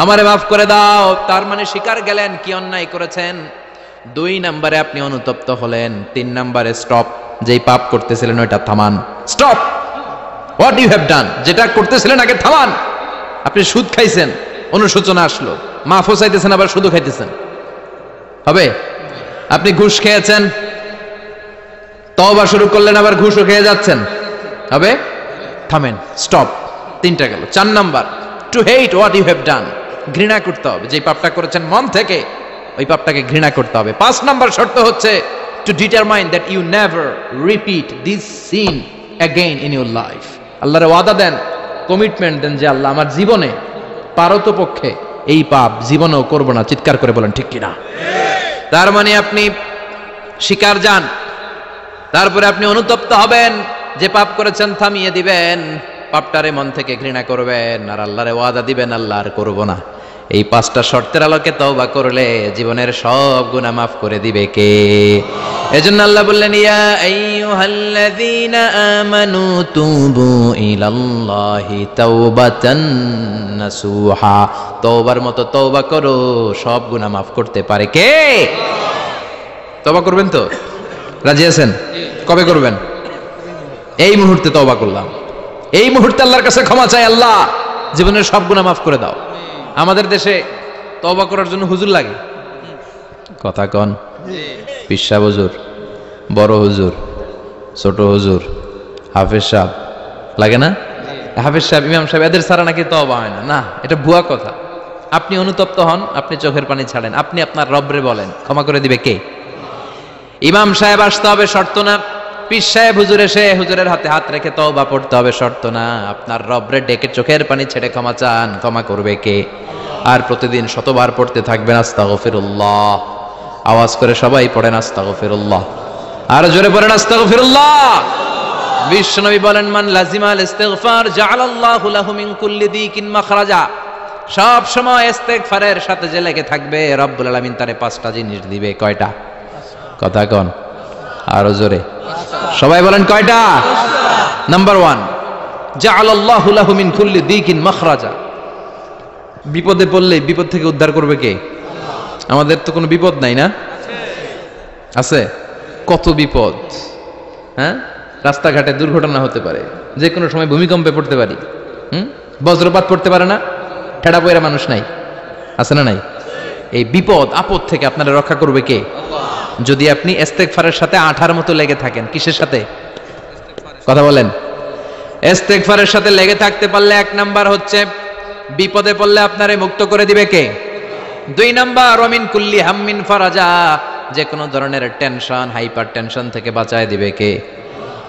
আমারে মাফ করে দাও। তার মানে স্বীকার গেলেন কি অন্যায় করেছেন। 2 নম্বরে আপনি অনুতপ্ত হলেন। 3 নম্বরে স্টপ, যেই পাপ করতেছিলেন ওইটা থামান। Stop what you have done, যেটা করতেছিলেন আগে থামান। আপনি সুদ খাইছেন, অনুশোচনা আসলো, মাফও চাইতেছেন, আবার সুদও খাইতেছেন, হবে? আপনি ঘুষ খেয়েছেন, তওবা শুরু করলেন, আবার ঘুষও খেয়ে যাচ্ছেন, হবে? থামেন, স্টপ। 3টা গেল। 4 number, to hate what you have done, ঘৃণা করতে হবে, যে পাপটা করেছেন মন থেকে ওই পাপটাকে ঘৃণা করতে হবে। 5 নাম্বার শর্ত হচ্ছে to determine that you never repeat this sin again in your life. আল্লাহর ওয়াদা দেন, কমিটমেন্ট দেন যে আল্লাহ, আমার জীবনে পারতপক্ষে এই পাপ জীবনেও করব না। চিৎকার করে বলেন ঠিক কিনা? তার মানে আপনি স্বীকার যান, তারপরে আপনি অনুতপ্ত হবেন, যে পাপ করেছেন থামিয়ে দিবেন, পাপটারে মন থেকে ঘৃণা করবেন, আর আল্লাহরে ওয়াদা দিবেন, আল্লাহ আর করব না। এই 5টা শর্তের আলোকে তওবা করলে জীবনের সব গুনাহ মাফ করে দিবে কে? এজন্য আল্লাহ বললেন, ইয়া আইয়ুহাল্লাযীনা আমানু তুবু ইলাল্লাহি তাওবাতান নাসুহা। তওবার মতো তওবা করো, সব গুনাহ মাফ করতে পারে কে? তওবা করবেন তো? রাজি আছেন? কবে করবেন? এই মুহূর্তে তওবা করলাম, এই মুহূর্তে আল্লাহর কাছে ক্ষমা চাই, আল্লাহ জীবনের সব গুনাহ মাফ করে দাও। আমাদের দেশে তওবা করার জন্য হুজুর লাগে, কথা কন? পীর সাহেব হুজুর, বড় হুজুর, ছোট হুজুর, হাফেজ সাহেব লাগে না? হাফেজ সাহেব, ইমাম সাহেব, এদের ছাড়া নাকি তওবা হয় না। না, এটা ভুয়া কথা। আপনি অনুতপ্ত হন, আপনি চোখের পানি ছাড়েন, আপনি আপনার রবরে বলেন, ক্ষমা করে দিবে কে? ইমাম সাহেব আসতে হবে, শর্ত না। পীর সাহেব হুজুর এসে হুজুরের হাতে হাত রেখে তওবা পড়তে হবে, শর্ত না। আপনার রবরে ডেকে চোখের পানি ছেড়ে ক্ষমা চান, ক্ষমা করবে কে? আর প্রতিদিন শতবার পড়তে থাকবেন আস্তাগফিরুল্লাহ। আওয়াজ করে সবাই পড়েন আস্তাগফিরুল্লাহ, আর জোরে পড়েন আস্তাগফিরুল্লাহ। বিশ্বনবী বলেন, মান লাজিমাল ইস্তিগফার জাআলাল্লাহু লাহু মিন কুল্লি দিকিন মাখরাজা। সব সময় ইস্তিগফারের সাথে যে লেগে থাকবে, রব্বুল আলামিন তারে 5টা জিনিস দিবে। কয়টা? কথা কন, আরো জোরে সবাই বলেন, কয়টা? নাম্বার 1, জাআলাল্লাহু লাহু মিন কুল্লি দিকিন মাখরাজা। বিপদে পড়লে বিপদ থেকে উদ্ধার করবে কে? আমাদের তো কোনো বিপদ নাই না? আছে? কত বিপদ! হ্যাঁ, রাস্তাঘাটে দুর্ঘটনা হতে পারে, যে কোনো সময় ভূমিকম্পে পড়তে পারি, বজ্রপাত পড়তে পারে না, ঠেড়া পয়রা মানুষ নাই, আছে না নাই? এই বিপদ আপদ থেকে আপনারা রক্ষা করবে কে? যদি আপনি ইস্তেগফারের সাথে আঠার মতো লেগে থাকেন। কিসের সাথে? কথা বলেন। ইস্তেগফারের সাথে লেগে থাকতে পারলে 1 নাম্বার হচ্ছে বিপদে পড়লে আপনারে মুক্ত করে দিবে কে? 2 নাম্বার, ওয়ামিন কুল্লি হাম্মিন ফারাজা। যে কোনো ধরনের টেনশন, হাইপার টেনশন থেকে বাঁচায় দিবে কে?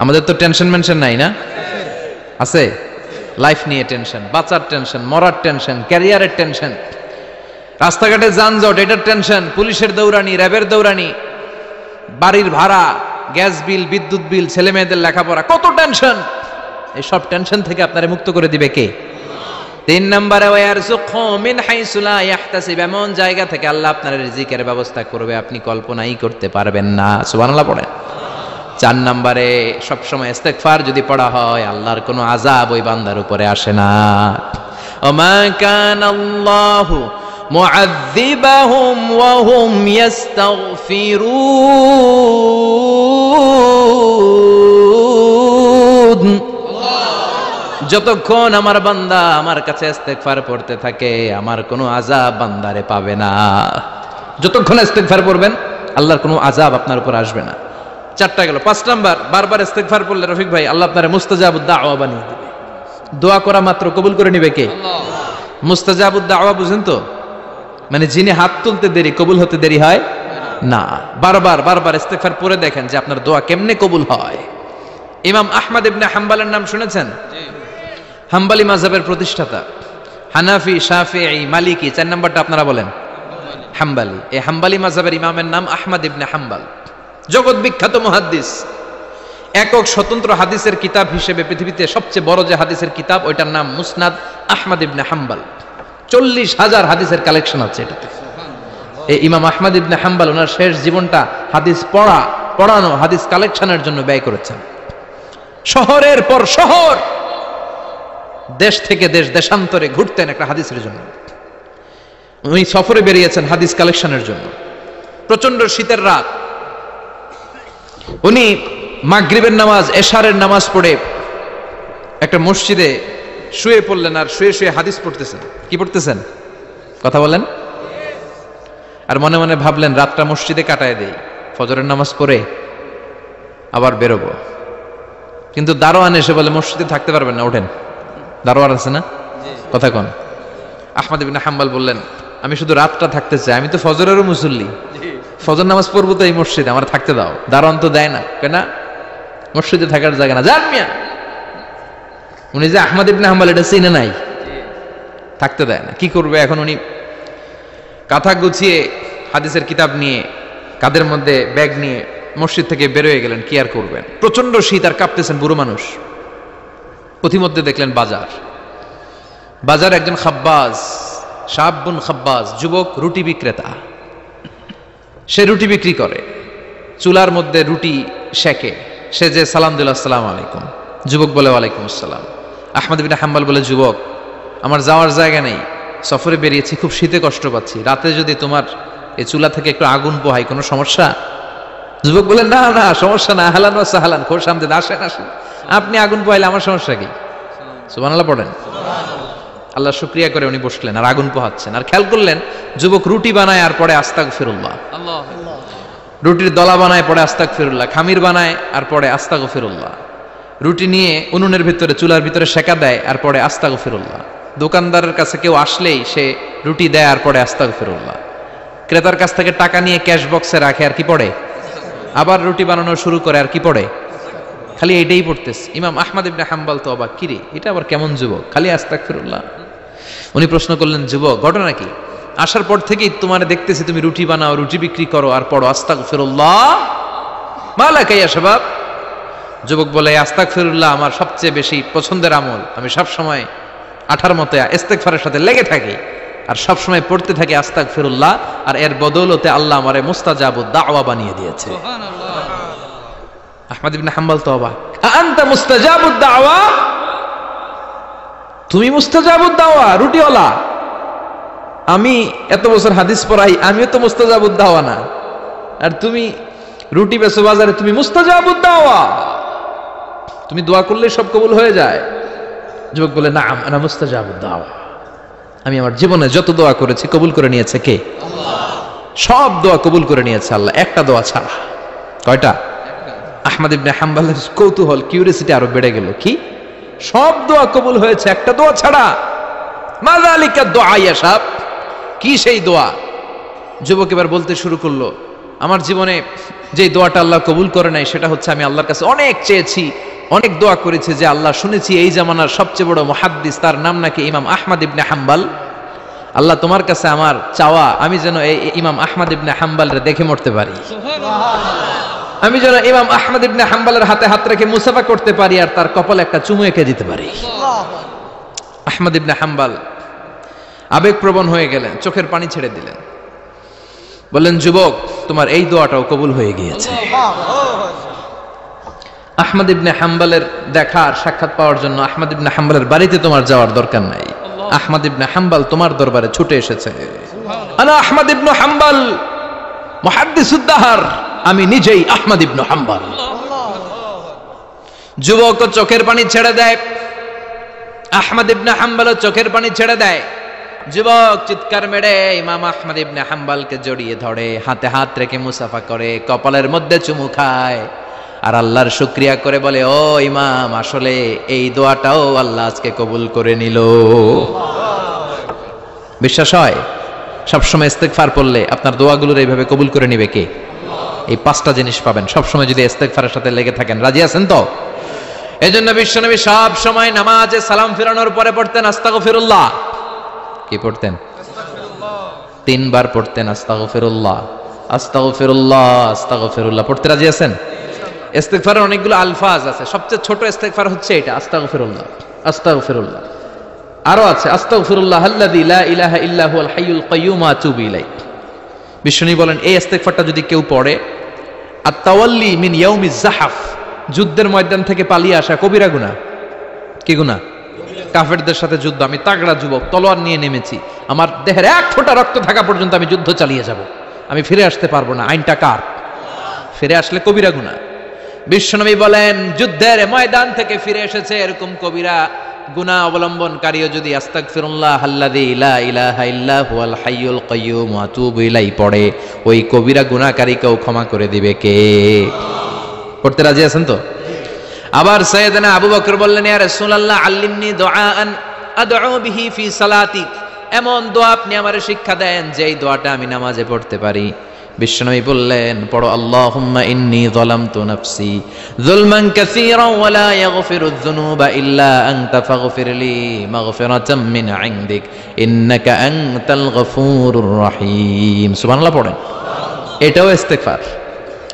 আমাদের তো টেনশন মেনশন নাই না? আছে? লাইফ নিয়ে টেনশন, বাঁচার টেনশন, মরার টেনশন, ক্যারিয়ারের টেনশন, রাস্তাঘাটে যানজট এটার টেনশন, পুলিশের দৌড়ানি, র্যাবের দৌড়ানি, বাড়ির ভাড়া, গ্যাস বিল, বিদ্যুৎ বিল, ছেলে মেয়েদের লেখাপড়া, কত টেনশন। এই সব টেনশন থেকে আপনারে মুক্ত করে দিবে কে? 3 নম্বরে ওয়ারযুকহু মিন হাইসু লা ইয়াহতাসিব, এমন জায়গা থেকে আল্লাহ আপনার রিজিকের ব্যবস্থা করবে আপনি কল্পনাই করতে পারবেন না। সুবহানাল্লাহ পড়েন। 4 নম্বরে সবসময় ইস্তেগফার যদি পড়া হয় আল্লাহর কোনো আযাব ওই বান্দার উপরে আসে না। ওমা কানাল্লাহু মুআযযিবাহুম ওয়া হুম ইস্তাগফিরুন, যতক্ষণ আমার বান্দা আমার কাছে ইস্তেগফার পড়তে থাকে আমার কোনো আযাব বান্দারে পাবে না। যতক্ষণ ইস্তেগফার পড়বেন আল্লাহর কোনো আযাব আপনার উপর আসবে না। 4টা গেল। 5 নাম্বার, বারবার ইস্তেগফার পড়লে রফিক ভাই আল্লাহ আপনারে মুস্তাজাবুদ দাওয়া বানিয়ে দিবে। দোয়া করা মাত্র কবুল করে নিবে কে? আল্লাহ। মুস্তাজাবুদ দাওয়া বুঝেন তো? মানে যিনি হাত তুলতে দেরি কবুল হতে দেরি হয় না। বারবার ইস্তেগফার পড়ে দেখেন যে আপনার দোয়া কেমনে কবুল হয়। ইমাম আহমদ ইবনে হাম্বলের নাম শুনেছেন? হাম্বলি মাযহাবের প্রতিষ্ঠাতা, হানাফি, শাফিঈ, মালিকি। 4 নাম্বারটা আপনারা বলেন হাম্বলি। এই হাম্বলি মাযহাবের ইমামের নাম আহমদ ইবনে হাম্বল, জগৎ বিখ্যাত মুহাদ্দিস। একক স্বতন্ত্র হাদিসের কিতাব হিসেবে পৃথিবীতে সবচেয়ে বড় যে হাদিসের কিতাব ওইটার নাম মুসনাদ আহমদ ইবনে হাম্বল। 40,000 হাদিসের কালেকশন আছে এটাতে। এই ইমাম আহমদ ইবনে হাম্বল ওনার শেষ জীবনটা হাদিস পড়ানো, হাদিস কালেকশনের জন্য ব্যয় করেছেন। শহরের পর শহর, দেশ থেকে দেশ, দেশান্তরে ঘুরতেন একটা হাদিসের জন্য। উনি সফরে বেরিয়েছেন হাদিস কালেকশনের জন্য। প্রচন্ড শীতের রাত, উনি মাগরিবের নামাজ, এশারের নামাজ পড়ে একটা মসজিদে শুয়ে পড়লেন আর শুয়ে শুয়ে হাদিস পড়তেছেন। কি পড়তেছেন? কথা বলেন। আর মনে মনে ভাবলেন রাতটা মসজিদে কাটায় দেই, ফজরের নামাজ পড়ে আবার বেরোবো। কিন্তু দারোয়ান এসে বলে মসজিদে থাকতে পারবেন না, ওঠেন। দারোয়ান আছে না? কথা কন। আহমদ ইবনে হাম্বল বললেন আমি শুধু রাতটা থাকতে চাই, আমি তো ফজরেরও মুসল্লি, ফজর নামাজ পড়বো তো এই মসজিদে, আমার থাকতে দাও। দারোয়ান তো দেয় না, কেন? মসজিদে থাকার জায়গা না, যান মিয়া। উনি যে আহমদ ইবনে হাম্বল এটা চিনে নাই, থাকতে দেয় না। কি করবে এখন? উনি কাঁথা গুছিয়ে হাদিসের কিতাব নিয়ে কাঁধের মধ্যে ব্যাগ নিয়ে মসজিদ থেকে বেরোয় গেলেন। কি আর করবেন, প্রচন্ড শীত আর কাঁপতেছেন, বুড়ো মানুষ। পথিমধ্যে দেখলেন বাজার একজন খাব্বাজ, শাবুন খাব্বাজ, যুবক রুটি বিক্রেতা। সে রুটি বিক্রি করে, চুলার মধ্যে রুটি সেকে। সে যে সালাম দিল আসসালামু আলাইকুম, যুবক বলে ওয়ালাইকুম আসসালাম। আহমদ ইবনে হাম্বল বলে যুবক আমার যাওয়ার জায়গা নেই, সফরে বেরিয়েছি, খুব শীতে কষ্ট পাচ্ছি, রাতে যদি তোমার এই চুলা থেকে একটু আগুন পোহাই কোনো সমস্যা? যুবক বলে না না সমস্যা না, আহলান ওয়া সাহলান, খোশ আমদেদ, আসেন আসেন, আপনি আগুন পোহাইলে আমার সমস্যা কি? সুবহানাল্লাহ পড়েন। আল্লাহ শুকরিয়া করে উনি বসলেন আর আগুন পোহাচ্ছেন। আর খেয়াল করলেন যুবক রুটি বানায় আর পরে আস্তাগফিরুল্লাহ, রুটির দলা বানায় পরে আস্তাগফিরুল্লাহ, খামির বানায় আর পরে আস্তাগফিরুল্লাহ, রুটি নিয়ে উনুনের ভিতরে চুলার ভিতরে সেকা দেয় আর পরে আস্তাগফিরুল্লাহ, দোকানদারের কাছে কেউ আসলেই সে রুটি দেয় আর পরে আস্তাগফিরুল্লাহ, ক্রেতার কাছ থেকে টাকা নিয়ে ক্যাশ বক্সে রাখে আর কি পড়ে, আবার রুটি বানানো শুরু করে আর কি পড়ে, খালি এটাই পড়তেছে। ইমাম আহমদ ইবনে হাম্বল তো অবাক, কিরে এটা আবার কেমন যুবক, খালি আস্তাগফিরুল্লাহ। উনি প্রশ্ন করলেন যুবক ঘটনা কি? আসার পর থেকেই তোমার দেখতেছি তুমি রুটি বানাও, রুটি বিক্রি করো আর পড়ো আস্তাগফিরুল্লাহ, মালাকা ইয়া শাবাব। যুবক বলে আস্তাগফিরুল্লাহ আমার সবচেয়ে বেশি পছন্দের আমল, আমি সব সময় আঠার মতো ইস্তেগফারের সাথে লেগে থাকি আর সব সময় পড়তে থাকি আস্তাগফিরুল্লাহ, আর এর বদৌলতে আল্লাহ আমারে মুস্তাজাবুদ দাওয়া বানিয়ে দিয়েছে। আহমদ ইবনে হাম্বল তো অবাক, আনতা মুস্তাজাবুদ দাওয়া, তুমি মুস্তাজাবুদ দাওয়া রুটিওয়ালা? আমি এত বছর হাদিস পড়াই, আমিও তো মুস্তাজাবুদ দাওয়া না, আর তুমি রুটি বেচো বাজারে, তুমি মুস্তাজাবুদ দাওয়া, তুমি দোয়া করলে সব কবুল হয়ে যায়? যুবক বলে না আনা মুস্তাজাবুদ দাওয়া, আমি আমার জীবনে যত দোয়া করেছি কবুল করে নিয়েছে কে? আল্লাহ। সব দোয়া কবুল করে নিয়েছে আল্লাহ, একটা দোয়া ছাড়া। কয়টা? আহমদ ইবনে হাম্বলের কৌতূহল, কিউরিয়াসিটি আরো বেড়ে গেল। কি? সব দোয়া কবুল হয়েছে একটা দোয়া ছাড়া। মাযালিকা দুআ ইয়া শাব, কি সেই দোয়া? যুবক এবার বলতে শুরু করলো, আমার জীবনে যে দোয়াটা আল্লাহ কবুল করে নাই সেটা হচ্ছে আমি আল্লাহর কাছে অনেক চেয়েছি অনেক দোয়া করেছে যে আল্লাহ শুনেছি এই জামানার সবচেয়ে বড় মুহাদ্দিস, তার নাম নাকি ইমাম আহমদ ইবনে হাম্বল। আল্লাহ তোমার কাছে আমার চাওয়া, আমি যেন এই ইমাম আহমদ ইবনে হাম্বলরে দেখে মরতে পারি, আমি যেন ইমাম আহমদ ইবনে হাম্বলের হাতে হাত রেখে মুসাফা করতে পারি আর তার কপালে একটা চুমু এঁকে দিতে পারি। আহমদ ইবনে হাম্বল আবেগপ্রবণ হয়ে গেলেন, চোখের পানি ছেড়ে দিলেন, বললেন যুবক তোমার এই দোয়াটাও কবুল হয়ে গিয়েছে। আহমদ ইবনে হাম্বলের দেখা আর সাক্ষাৎ পাওয়ার জন্য আহমদ ইবনে হাম্বলের বাড়িতে তোমার যাওয়ার দরকার নাই, আহমদ ইবনে হাম্বল তোমার দরবারে ছুটে এসেছে। আনা আহমদ ইবনে হাম্বল মুহাদ্দিসুদ দাহর, আমি নিজেই আহমদ ইবনে হাম্বল। যুবক চোখের পানি ছেড়ে দেয়, আহমদ ইবনে হাম্বল চোখের পানি ছেড়ে দেয়। যুবক চিৎকার মেরে ইমাম আহমদ ইবনে হাম্বলকে জড়িয়ে ধরে, হাতে হাত রেখে মুসাফা করে, কপালের মধ্যে চুমু খায় আর আল্লাহর শুকরিয়া করে বলে, ও ইমাম আসলে এই দোয়াটাও আল্লাহ আজকে কবুল করে নিল। বিশ্বাস হয় সবসময় ইস্তেগফার পড়লে আপনার দোয়াগুলোর এইভাবে কবুল করে নিবে কে? এই পাঁচটা জিনিস পাবেন সবসময় যদি ইস্তেগফারের সাথে লেগে থাকেন। রাজি আছেন তো? এজন্য বিশ্বনবী সব সময় নামাজে সালাম ফিরানোর পরে পড়তেন আস্তাগফিরুল্লাহ। কি পড়তেন? 3 বার পড়তেন আস্তাগফিরুল্লাহ, আস্তাগফিরুল্লাহ, আস্তাগফিরুল্লাহ। পড়তে রাজি আছেন? ইস্তেগফারের অনেকগুলো আলফাজ আছে, সবচেয়ে ছোট ইস্তেগফার হচ্ছে এটা, আস্তাগফিরুল্লাহ, আস্তাগফিরুল্লাহ। আরো আছে আস্তাগফিরুল্লাহ আল্লাযী লা ইলাহা ইল্লা হুয়াল হাইয়ুল কাইয়্যুম ওয়া আতুবু ইলাইহি। বিশ্বনবী বলেন এই ইস্তেগফারটা যদি কেউ পড়ে, আত-তাওয়াল্লি মিন ইয়াউমিজ জাহাফ, যুদ্ধের ময়দান থেকে পালিয়ে আসা কবিরা গুনাহ। কি গুনাহ? কাফেরদের সাথে যুদ্ধ, আমি তাগড়া যুবক, তলোয়ার নিয়ে নেমেছি, আমার দেহের এক ফোঁটা রক্ত থাকা পর্যন্ত আমি যুদ্ধ চালিয়ে যাব, আমি ফিরে আসতে পারবো না, আইনটা কার? ফিরে আসলে কবিরা গুনাহ। বিশ্বনবী বলেন যুদ্ধের ময়দান থেকে ফিরে এসেছে এরকম কবিরা গুনাহ অবলম্বনকারীও যদি আস্তাগফিরুল্লাহ আল্লাযী লা ইলাহা ইল্লা হুয়াল হাইয়ুল কাইয়্যুম ওয়া আতুবু ইলাইহি পড়ে, ওই কবিরা গুনাহকারীকেও ক্ষমা করে দিবে কে? পড়তে রাজি আছেন তো? আবার সাইয়েদনা আবু বকর বললেন, ইয়া রাসূলুল্লাহ আল্লিমনি দুআআন আদউ বিহি ফি সালাতি, এমন দোয়া আপনি আমারে শিক্ষা দেন যে এই দোয়াটা আমি নামাজে পড়তে পারি। বিশ্বনবী বললেন পড়ো, আল্লাহুম্মা ইন্নী যালামতু নাফসি যুলমান কাসীরান ওয়া লা ইয়াগফিরুয যুনুবা ইল্লা আনতা ফাগফিরলি মাগফিরাতাম মিন ইনদিক ইন্নাকা আনতাল গফুরুর রহিম। সুবহানাল্লাহ পড়েন। এটাও ইস্তেগফার।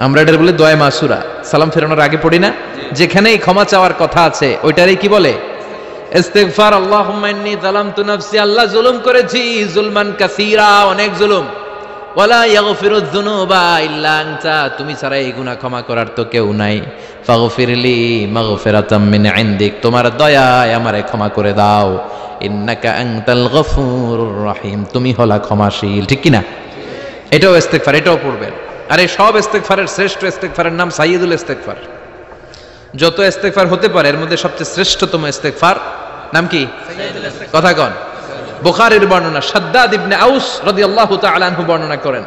আমরা এটার বলে দোয়া মাসুরা, সালাম ফেরানোর আগে পড়ি না? যেখানেই ক্ষমা চাওয়ার কথা আছে ওইটারই কি বলে? ইস্তেগফার। আল্লাহুম্মা ইন্নী যালামতু নাফসি, আল্লাহ জুলুম করেছি, যুলমান কাসীরা, অনেক জুলুম, ওয়ালা ইয়াগফিরুয যুনুবা ইল্লা আনতা, তুমি ছাড়া এই গুনাহ ক্ষমা করার তো কেউ নাই, ফাগফিরলি মাগফিরাতাম মিন ইনদিক, তোমার দয়ায় আমারে ক্ষমা করে দাও, ইন্নাকা আনতাল গফুরুর রহিম, তুমি হলা ক্ষমাশীল। ঠিক কি না? এটাও ইস্তেগফার, এটাও পড়বেন। আর এই সব ইস্তেগফারের শ্রেষ্ঠ ইস্তেগফারের নাম সাইয়্যিদুল ইস্তেগফার। যত ইস্তেগফার হতে পারে এর মধ্যে সবচেয়ে শ্রেষ্ঠতম ইস্তেগফার নাম কি? কথা কন। বুখারীর বর্ণনা, শাদ্দাদ ইবনে আউস রাদিয়াল্লাহু তাআলা আনহু বর্ণনা করেন,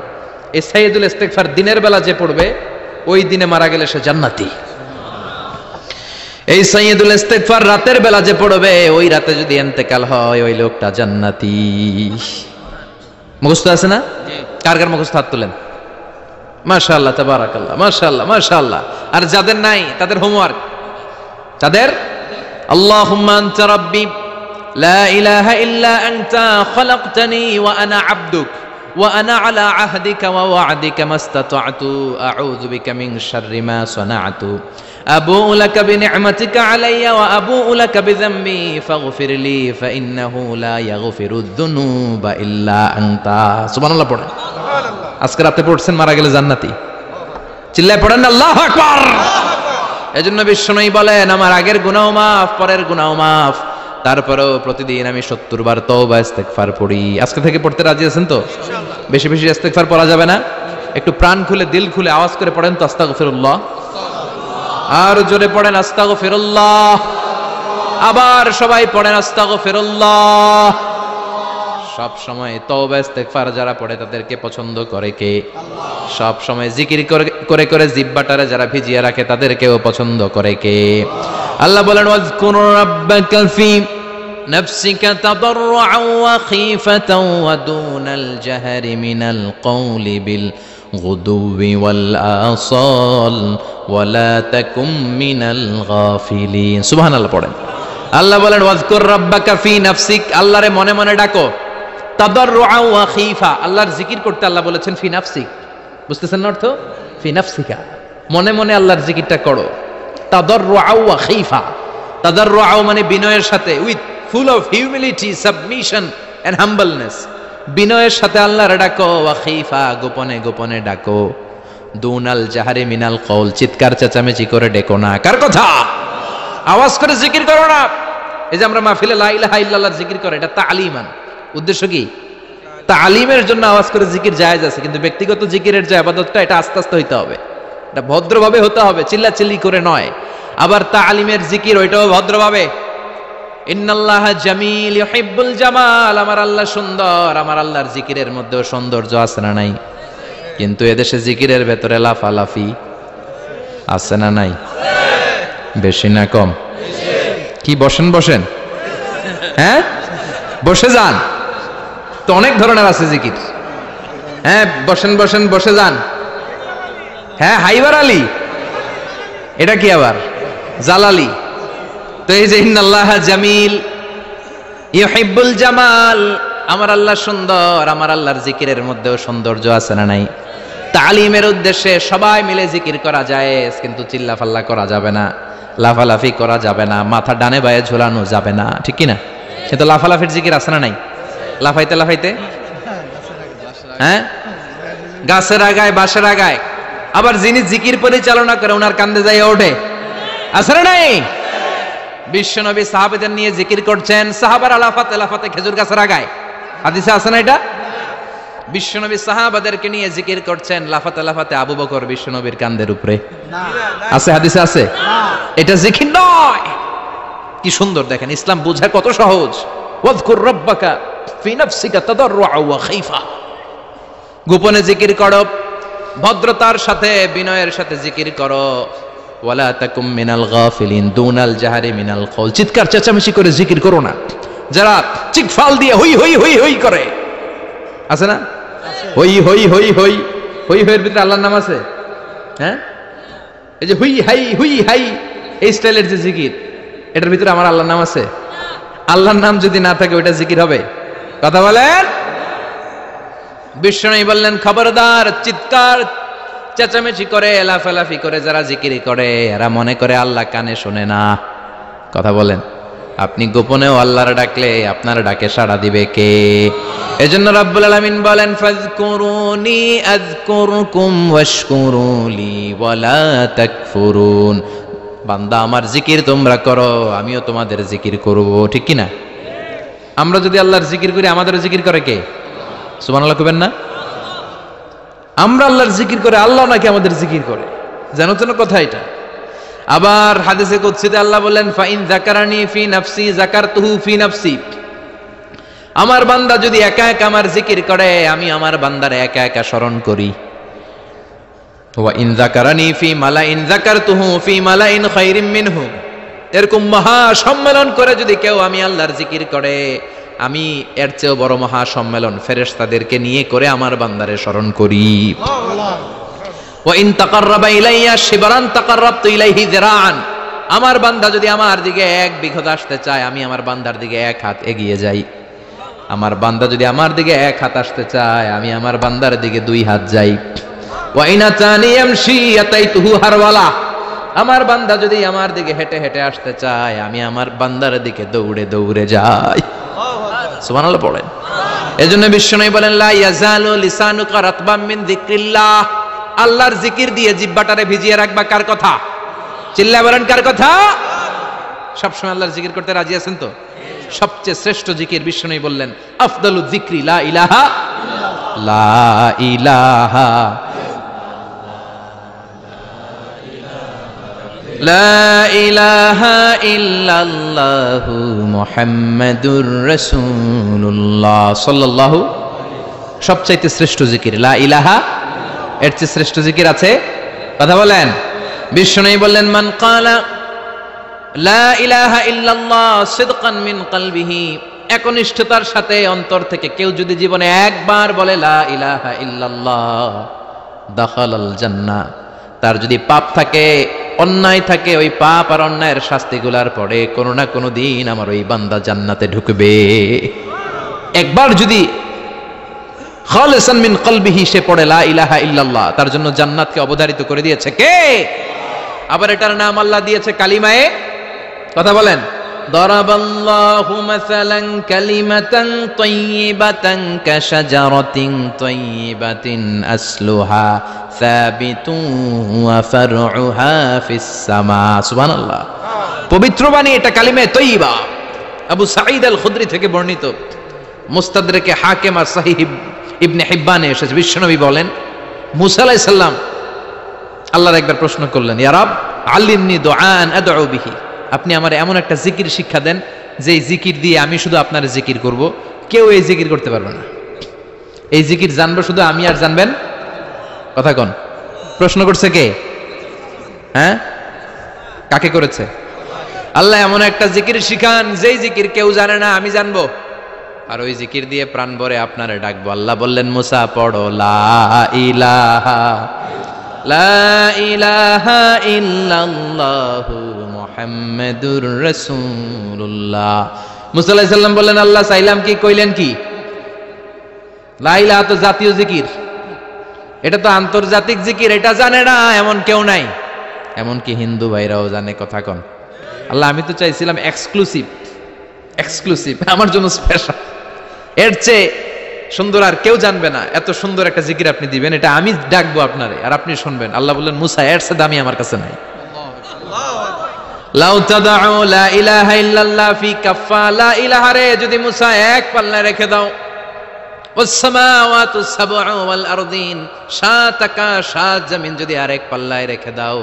এই সাইয়্যিদুল ইস্তেগফার দিনের বেলা যে পড়বে ওই দিনে মারা গেলে সে জান্নাতি। এই সাইয়্যিদুল ইস্তেগফার রাতের বেলা যে পড়বে ওই রাতে যদি ইন্তেকাল হয় ওই লোকটা জান্নাতি। মুখস্থ আছে না? কার কার মুখস্থ? হাত তুলেন। মাশাআল্লাহ, তাবারাকাল্লাহ, মাশাআল্লাহ, মাশাআল্লাহ। আর যাদের নাই তাদের হোমওয়ার্ক, তাদের আল্লাহুম্মা আনতা রাব্বি লা ইলাহা ইল্লা আনতা খালাকতানি ওয়া আনা আবদুক ওয়া আনা আলা আহদিকা ওয়া ওয়া'দিকা মাস্তাতা'তু আউযু বিকা মিন শাররি মা সানা'তু আবুউ লাকা বিনি'মাতিকা আলাইয়া ওয়া আবুউ লাকা বিযামবি ফাগফিরলি ফাইন্নাহু লা ইয়াগফিরুয যুনুবা ইল্লা আনতা। সুবহানাল্লাহ পড়েন। আজকে রাতে পড়ছেন, মারা গেলে জান্নাতি। চিল্লায় পড়েন আল্লাহু আকবার। এজন্য বিশ্বনবী বলেন আমার আগের গুনাহ মাফ, পরের গুনাহ মাফ, তারপরেও প্রতিদিন আমি 70 বার তওবা ইস্তেগফার পড়ি। আজকে থেকে পড়তে রাজি আছেন তো? বেশি বেশি ইস্তেগফার পড়া যাবে না? একটু প্রাণ খুলে দিল খুলে আওয়াজ করে পড়েন তো আস্তাগফিরুল্লাহ। আর জোরে পড়েন আস্তাগফিরুল্লাহ। আবার সবাই পড়েন আস্তাগফিরুল্লাহ। সব সময় তওবা ইস্তেগফার যারা পড়ে তাদেরকে পছন্দ করে কে? সব সময় জিকির করে করে জিহ্বাটারে যারা ভিজিয়ে রাখে তাদেরকেও পছন্দ করে কে? আল্লাহ বলেন ওয়াজকুর রাব্বাকা ফি نفسك تضرعا وخيفة ودون الجهر من القول بالغدو والآصال ولا تكن من الغافلين سبحان الله পড়েন আল্লাহ বলেন ওয়াজকুর রাব্বাকা ফি নাফসিক আল্লাহরে মনে মনে ডাকো তাদাররুআ ওয়া খীফা আল্লাহর জিকির করতে আল্লাহ বলেছেন ফি নাফসিক বুঝতেছেন না অর্থ ফি নাফসিকা মনে মনে আল্লাহর জিকিরটা করো তাদাররুআ ওয়া খীফা তাদাররুআ মানে বিনয়ের সাথে with full of humility submission and humbleness বিনয়ের সাথে আল্লাহর ডাকো ওয়া খীফা গোপনে গোপনে ডাকো দুনাল জাহারি মিনাল কওল চিৎকার চেঁচামেচি করে ডেকো না কার কথা আওয়াজ করে জিকির করো না এই যে আমরা মাহফিলে লা ইলাহা ইল্লাল্লাহর জিকির করে এটা তালিমান উদ্দেশ্য কি তালিমের জন্য আওয়াজ করে জিকির জায়েজ আছে কিন্তু ব্যক্তিগত জিকিরের যে ইবাদতটা এটা আস্তে আস্তে হইতে হবে এটা ভদ্রভাবে হতে হবে চিল্লাচিল্লি করে নয় আবার তালিমের জিকির ওইটাও ভদ্রভাবে ইন্নাল্লাহা জামিল ইউহিব্বুল জামাল আমার আল্লাহ সুন্দর আমার আল্লাহর জিকিরের মধ্যেও সৌন্দর্য আছে না নাই কিন্তু এদেশে জিকিরের ভেতরে লাফালাফি আছে না নাই বেশি না কম কি বসেন বসেন হ্যাঁ বসে যান তো অনেক ধরনের আছে জিকির হ্যাঁ বসেন বসেন বসে যান হ্যাঁ হাইবার আলী এটা কি আবার জালালি তো এই যে ইন্নাল্লাহা জামিল ইউহিব্বুল জামাল আমার আল্লাহ সুন্দর আমার আল্লাহর জিকিরের মধ্যেও সৌন্দর্য আছে না নাই তালিমের উদ্দেশ্যে সবাই মিলে জিকির করা যায় কিন্তু চিল্লাফাল্লা করা যাবে না লাফালাফি করা যাবে না মাথা ডানে বায়ে ঝোলানো যাবে না ঠিক কি না কিন্তু লাফালাফির জিকির আছে না নাই লাফাইতে লাফাইতে হ্যাঁ গাছের আগায় বাঁশের আগায় আবার যিনি জিকির পরিচালনা করে ওনার কান্দে যায় ওঠে আছে না নাই বিশ্বনবী সাহাবাদের নিয়ে জিকির করছেন সাহাবারা লাফাতে লাফাতে খেজুর গাছের আগায় হাদিসে আছে না এটা বিশ্বনবী সাহাবাদেরকে নিয়ে জিকির করছেন লাফাতে লাফাতে আবু বকর বিশ্বনবীর কান্দের উপরে আছে হাদিসে আছে এটা জিকির নয় কি সুন্দর দেখেন ইসলাম বোঝা কত সহজ ওয়াজকুর রাব্বাকা ফি নাফসিকা তাদাররুআ ওয়া খীফা গোপনে জিকির করো ভদ্রতার সাথে বিনয়ের সাথে জিকির করো ওয়ালা তাকুম মিনাল গাফিলিন দুনাল জাহারি মিনাল কওল চিৎকার চেঁচামেচি করে জিকির করো না যারা চিকফাল দিয়ে হই হই হই হই করে আছে না হই হই হই হই হই হইয়ের ভিতরে আল্লাহর নাম আছে হ্যাঁ এই যে হুই হাই এই স্টাইলের যে জিকির এটার ভিতরে আমার আল্লাহর নাম আছে আল্লাহর নাম যদি না থাকে ওইটা জিকির হবে কথা বলেন বিশ্বনবী বললেন খবরদার চিৎকার চেঁচামেচি করে লাফালাফি করে যারা জিকির করে এরা মনে করে আল্লাহ কানে শোনে না কথা বলেন আপনি গোপনেও আল্লাহর ডাকলে আপনার ডাকে সাড়া দিবে কে এজন্য রাব্বুল আলামিন বলেন ফাযকুরুনি আযকুরকুম ওয়াশকুরুলি ওয়ালা তাকফুরুন বান্দা আমার জিকির তোমরা করো আমিও তোমাদের জিকির করব ঠিক কি না আমরা যদি আল্লাহর জিকির করি আমাদেরও জিকির করে কে সুবহানাল্লাহ কইবেন না আমরা আল্লাহর জিকির করে আল্লাহ নাকি আমাদের জিকির করে জানো তো না কথা এটা আবার হাদিসে কুদসিতে আল্লাহ বলেন ফাইন যাকারানি ফি নাফসি যাকারতুহু ফি নাফসি আমার বান্দা যদি একা একা আমার জিকির করে আমি আমার বান্দারে একা একা স্মরণ করি ওয়া ইন যাকারানি ফি মালাইন যাকারতুহু ফি মালাইন খায়রিম মিনহু এরকম মহা সম্মেলন করে যদি কেউ আমি আল্লাহর জিকির করে আমি এর চেয়েও বড় মহা সম্মেলন ফেরেশতাদেরকে নিয়ে করে আমার বান্দারে স্মরণ করি ওয়া ইন তাকাররাবা ইলাইয়া শিবরান তাকাররাবতু ইলাইহি যিরাআন আমার বান্দা যদি আমার দিকে এক বিঘত আসতে চায় আমি আমার বান্দার দিকে এক হাত এগিয়ে যাই আমার বান্দা যদি আমার দিকে এক হাত আসতে চায় আমি আমার বান্দার দিকে দুই হাত যাই ওয়া ইন আতানি ইয়ামশি আতাইতুহু হারওয়ালা আমার বান্দা যদি আমার দিকে হেঁটে হেঁটে আসতে চায় আমি আমার বান্দার দিকে দৌড়ে দৌড়ে যাই সুবহানাল্লাহ পড়েন এজন্য বিশ্বনবী বলেন লা ইয়াজালু লিসানুকা রাতবাম মিন যিকরিল্লাহ আল্লাহর জিকির দিয়ে জিহ্বাটারে ভিজিয়ে রাখবা কার কথা চিল্লায় বলেন কার কথা সব সময় আল্লাহর জিকির করতে রাজি আছেন তো সবচেয়ে শ্রেষ্ঠ জিকির বিশ্বনবী বললেন আফদালু যিকরি লা ইলাহা লা ইলাহা লা ইলাহা ইল্লাল্লাহু মুহাম্মাদুর রাসূলুল্লাহ সাল্লাল্লাহু সবচাইতে শ্রেষ্ঠ জিকির লা ইলাহা এর চেয়ে শ্রেষ্ঠ জিকির আছে কথা বলেন বিশ্বনবী বললেন মান ক্বালা লা ইলাহা ইল্লাল্লাহ সিদকান মিন কলবিহি, একনিষ্ঠতার সাথে অন্তর থেকে কেউ যদি জীবনে একবার বলে লা ইলাহা ইল্লাল্লাহ দাখালাল জান্নাহ, তার যদি পাপ থাকে, অন্যায় থাকে, ওই পাপ আর অন্যায়ের শাস্তিগুলার পরে কোনো না কোনো দিন আমার ওই বান্দা জান্নাতে ঢুকবে। একবার যদি খালিসান মিন কলবিহি সে পড়ে লা ইলাহা ইল্লাল্লাহ, তার জন্য জান্নাতকে অবধারিত করে দিয়েছে কে? আবার এটার নাম আল্লাহ দিয়েছে কালিমায়ে, কথা বলেন, দরাবাল্লাহু মাসালান কালিমাতান তাইয়িবাতান কাশাজারাতিন তাইয়িবাতিন আসলুহা সাবিতুন ওয়া ফারউহা ফিস সামা। সুবহানাল্লাহ। পবিত্র বাণী এটা কালিমায়ে তাইয়িবা। আবু সাঈদ আল খুদরি থেকে বর্ণিত, মুস্তাদরাকে হাকিম আর সহিহ ইবনে হিব্বানে এসেছে, বিশ্বনবী বলেন মুসা আলাইহিস সালাম আল্লাহর একবার প্রশ্ন করলেন, ইয়া রব আল্লিমনি দুআন আদউ বিহি, আপনি আমার এমন একটা জিকির শিক্ষা দেন যে জিকির দিয়ে আমি শুধু আপনার জিকির করব, কেউ এই জিকির করতে পারবে না। এই জিকির জানবো শুধু আমি, আর জানবেন, কথা কোন? প্রশ্ন করছে কে? হ্যাঁ, কাকে করেছে? আল্লাহ এমন একটা জিকির শিখান যেই জিকির কেউ জানে না, আমি জানবো, আর ওই জিকির দিয়ে প্রাণ ভরে আপনারে ডাকবো। আল্লাহ বললেন মুসা পড়ো লা ইলাহা লা ইলাহা ইল্লাল্লাহু মুহাম্মাদুর রাসূলুল্লাহ। মুসা আলাইহিস সালাম বললেন আল্লাহ চাইলাম কি, কইলেন কি? লা ইলাহা তো জাতীয় জিকির, এটা তো আন্তর্জাতিক জিকির, এটা জানে না এমন কেউ নাই, এমনকি হিন্দু ভাইরাও জানে, কথা কন। আল্লাহ আমি তো চাইছিলাম এক্সক্লুসিভ, আমার জন্য স্পেশাল, এর চেয়ে সুন্দর আর কেউ জানবে না, এত সুন্দর একটা জিকির আপনি দিবেন, এটা আমি ডাকবো আপনারে আর আপনি শুনবেন। আল্লাহ বললেন মুসা এর চেয়ে দামি আমার কাছে নাই। লাউ তাদউ লা ইলাহা ইল্লাল্লাহ ফি কাফা, লা ইলাহা রে যদি মুসা এক পাল্লায় রেখে দাও, ওয়াস সামাওয়াতু সাবউ ওয়াল আরদিন, সাত আকাশ সাত জমিন যদি আরেক পাল্লায় রেখে দাও,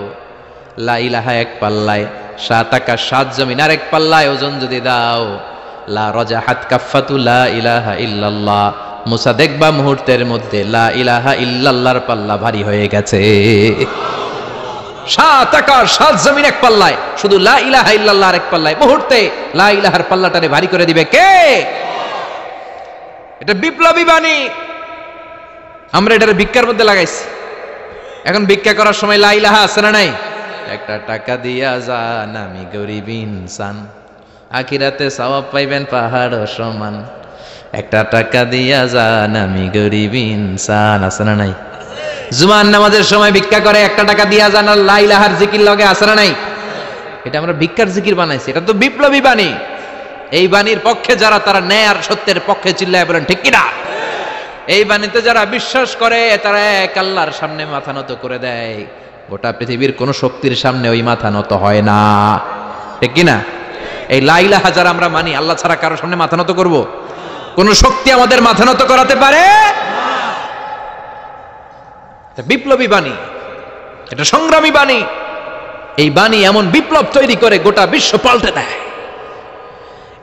লা ইলাহা এক পাল্লায়, সাত আকাশ সাত জমিন আরেক পাল্লায় ওজন যদি দাও, লা রাজাহাত কাফাতু লা ইলাহা ইল্লাল্লাহ, মুসা দেখবা মুহূর্তের মধ্যে লা ইলাহা ইল্লাল্লাহর পাল্লা ভারী হয়ে গেছে। সাত আকাশ সাত জমিন এক পাল্লায়, শুধু লা ইলাহা ইল্লাল্লাহর এক পাল্লায়, মুহূর্তে লা ইলাহার পাল্লাটারে ভারী করে দিবে কে? এটা বিপ্লবী বাণী। আমরা এটার ভিক্ষার মধ্যে লাগাইছি, এখন ভিক্ষা করার সময় লা ইলাহা আছে না নাই? একটা টাকা দিয়া যান আমি গরিব ইনসান, আখিরাতে সওয়াব পাইবেন পাহাড় সমান, একটা টাকা দিয়া যান আমি গরিব ইনসান, আছে না নাই? জুমার নামাজের সময় ভিক্ষা করে একটা টাকা দিয়া যান, আর লা ইলাহার জিকির লগে, আছে না নাই? এটা আমরা ভিক্ষার জিকির বানাইছি, এটা তো বিপ্লবী বাণী। এই বাণীর পক্ষে যারা, তারা ন্যায় আর সত্যের পক্ষে চিল্লায় বলেন ঠিক কিনা? এই বাণীতে যারা বিশ্বাস করে তারা এক আল্লাহর সামনে মাথা নত করে দেয়, গোটা পৃথিবীর কোন শক্তির সামনে ওই মাথা নত হয় না, ঠিক কিনা? এই লা ইলাহা যারা আমরা মানি, আল্লাহ ছাড়া কারোর সামনে মাথা নত করব? কোন শক্তি আমাদের মাথা নত করাতে পারে? এটা বিপ্লবী বাণী, এটা সংগ্রামী বাণী। এই বাণী এমন বিপ্লব তৈরি করে গোটা বিশ্ব পাল্টে দেয়।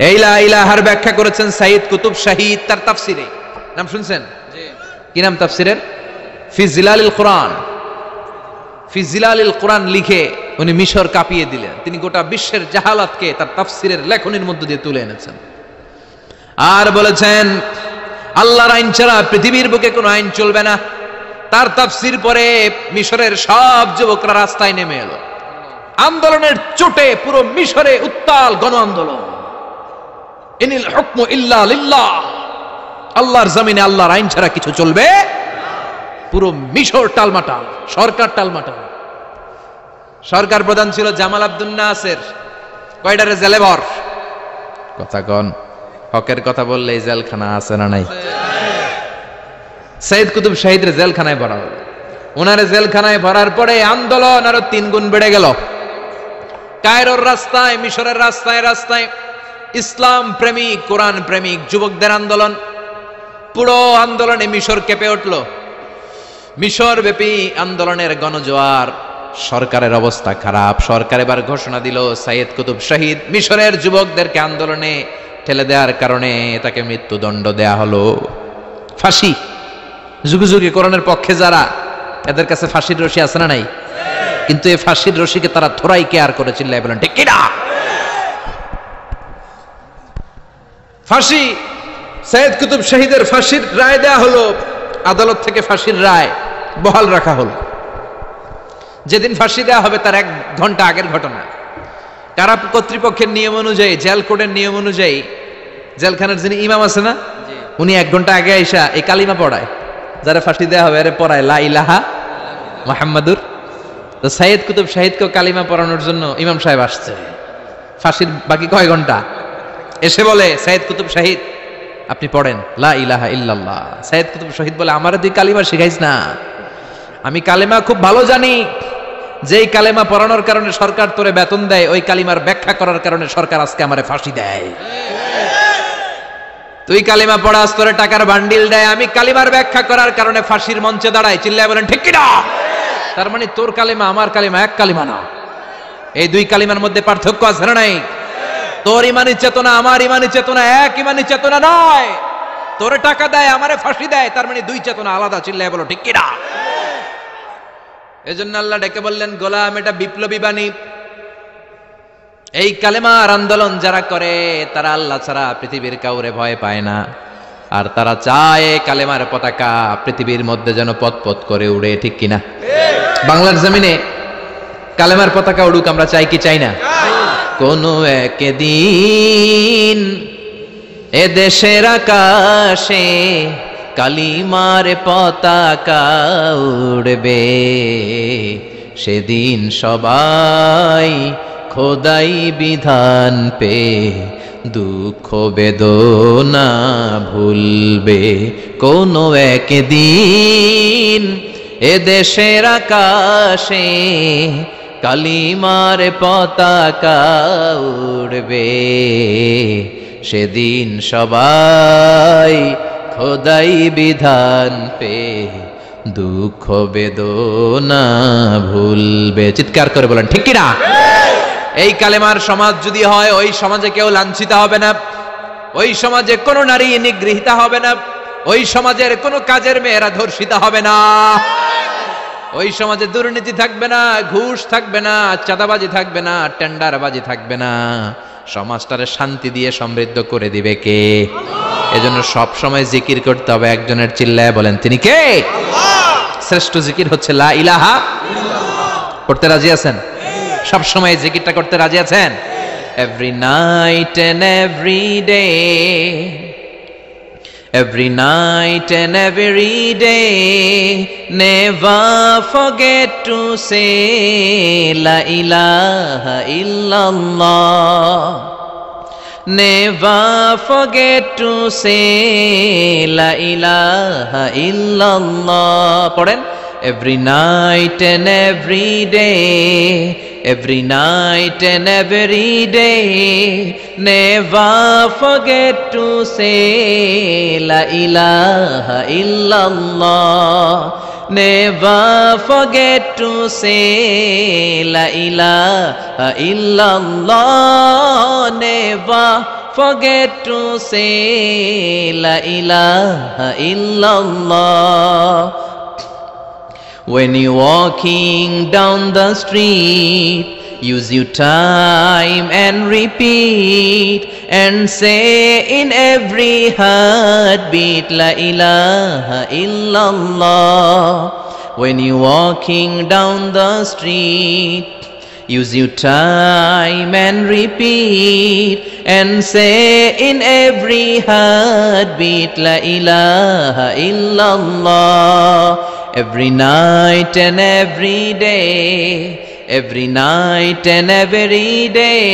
এই লা ইলাহার ব্যাখ্যা করেছেন সাইয়্যিদ কুতুব শাহীদ তার তাফসিরে, নাম শুনছেন? কি নাম তাফসিরের? ফি জিলালিল কোরআন। ফি জিলালিল কোরআন লিখে উনি মিশর কাঁপিয়ে দিলেন। তিনি গোটা বিশ্বের জাহালাতকে তার তাফসিরের লেখনীর মধ্য দিয়ে তুলে এনেছেন। আর বলেছেন আল্লাহর আইন ছাড়া পৃথিবীর বুকে কোনো আইন চলবে না। তার তাফসির পরে মিশরের সব যুবকরা রাস্তায় নেমে এলো। আন্দোলনের চোটে পুরো মিশরে উত্তাল গণ আন্দোলন। ইনিল হুকমু ইল্লা লিল্লাহ, আল্লাহর জমিনে আল্লাহর আইন ছাড়া কিছু চলবে? পুরো মিশর টালমাটাল, সরকার টালমাটাল। সরকার প্রধান ছিল জামাল আব্দুল নাসের। কয়টারে জেলে ভর? কথা কন, হকের কথা বললে জেলখানা আছে না নাই? সাইয়্যিদ কুতুব শাহীদের জেলখানায় ভরা হলো। ওনারে জেলখানায় ভরার পরে আন্দোলন আরো 3 গুণ বেড়ে গেল। কায়রোর রাস্তায়, মিশরের রাস্তায় রাস্তায় ইসলাম প্রেমিক, কোরআন প্রেমিক যুবকদের আন্দোলন। পুরো আন্দোলনে মিশর কেঁপে উঠল। মিশর ব্যাপী আন্দোলনের গণজোয়ার। সরকারের অবস্থা খারাপ। সরকার এবার ঘোষণা দিল সাইয়্যিদ কুতুব শাহীদ মিশরের যুবকদেরকে আন্দোলনে ঠেলে দেওয়ার কারণে তাকে মৃত্যুদণ্ড দেয়া হলো। ফাঁসি। যুগে যুগে কোরআনের পক্ষে যারা, এদের কাছে ফাঁসির রশি আছে না নাই? কিন্তু এই ফাঁসির রশিকে তারা থোড়াই কেয়ার করে চিল্লায় বলেন ঠিক কিনা? ফাঁসি, সৈয়দ কুতুব শহীদের ফাঁসির রায় দেয়া হলো, আদালত থেকে ফাঁসির রায় বহাল রাখা হলো। যেদিন ফাঁসি দেওয়া হবে তার 1 ঘন্টা আগের ঘটনা। কারা কর্তৃপক্ষের নিয়ম অনুযায়ী, জেল কোডের নিয়ম অনুযায়ী জেলখানার যিনি ইমাম আছে না, উনি 1 ঘন্টা আগে আইসা এই কালিমা পড়ায়, যারা ফাঁসি দেওয়া হবে আরে পড়ায় লা ইলাহা মুহাম্মাদুর। তো সৈয়দ কুতুব শহীদকে কালিমা পড়ানোর জন্য ইমাম সাহেব আসছে, ফাঁসির বাকি কয় ঘন্টা, এসে বলে সৈয়দ কুতুব শহীদ আপনি পড়েন লা ইলাহা ইল্লাল্লাহ। সৈয়দ কুতুব শহীদ বলে আমারে তুই কালিমা শিখাইস না, আমি কালিমা খুব ভালো জানি, যেই কালিমা পড়ানোর কারণে সরকার তোরে বেতন দেয়, ওই কালিমার ব্যাখ্যা করার কারণে সরকার আজকে আমারে ফাঁসি দেয়। তুই কালিমা পড়াস, তোরে টাকার বান্ডিল দেয়, আমি কালিমার ব্যাখ্যা করার কারণে ফাঁসির মঞ্চে দাঁড়াই, চিল্লায় বলেন ঠিক কি না? তার মানে তোর কালিমা আমার কালিমা এক কালিমা না, এই 2 কালিমার মধ্যে পার্থক্য আছে না নাই? তোর ইমানি চেতনা আমার ইমানি চেতনা এক ইমানি চেতনা নয়। তোরে টাকা দেয়, আমারে ফাঁসি দেয়, তার মানে 2 চেতনা আলাদা, চিল্লায় বলো ঠিক কি না? এজন্য আল্লাহ ডেকে বললেন গোলাম এটা বিপ্লবী বাণী। এই কালেমার আন্দোলন যারা করে তারা আল্লাহ ছাড়া পৃথিবীর কাউরে ভয় পায় না, আর তারা চায় কালেমার পতাকা পৃথিবীর মধ্যে যেন পথ করে উড়ে, ঠিক কিনা? বাংলার জমিনে কালেমার পতাকা উড়ুক, আমরা চাই কি চাই না? কোনো একদিন এ দেশের আকাশে কালিমার পতাকা উড়বে, সেদিন সবাই খোদাই বিধান পে দুঃখ বেদনা ভুলবে। কোনো একদিন এ দেশের আকাশে কালিমার পতাকা উড়বে, সেদিন সবাই খোদাই বিধান পে দুঃখ বেদনা ভুলবে। চিৎকার করে বলেন ঠিক কিনা? এই কালেমার সমাজ যদি হয়, ওই সমাজে কেউ লাঞ্ছিত হবে না, ওই সমাজে কোনো নারী নিগৃহীতা হবে না, ওই সমাজের কোনো কাজের মেয়েরা ধর্ষিত হবে না, ওই সমাজে দুর্নীতি থাকবে না, ঘুষ থাকবে না, চাঁদাবাজি থাকবে না, টেন্ডারবাজি থাকবে না। সমাজটারে শান্তি দিয়ে সমৃদ্ধ করে দিবে কে? এজন্য সব সময় জিকির করতে হবে একজনের, চিল্লায় বলেন তিনি কে? শ্রেষ্ঠ জিকির হচ্ছে লা ইলাহা ইল্লাল্লাহ। করতে রাজি আছেন? সব সময় জিকিরটা করতে রাজি আছেন? Every night and every day, every night and every day, never forget to say la ilaha illallah, never forget to say la ilaha illallah. পড়েন every night and every day, every night and every day, never forget to say la ilaha illallah, never forget to say la ilaha illallah, never forget to say la ilaha illallah. When you're walking down the street, use your time and repeat, and say in every heartbeat la ilaha illallah. When you're walking down the street, use your time and repeat, and say in every heartbeat la ilaha illallah. Every night and every day, every night and every day,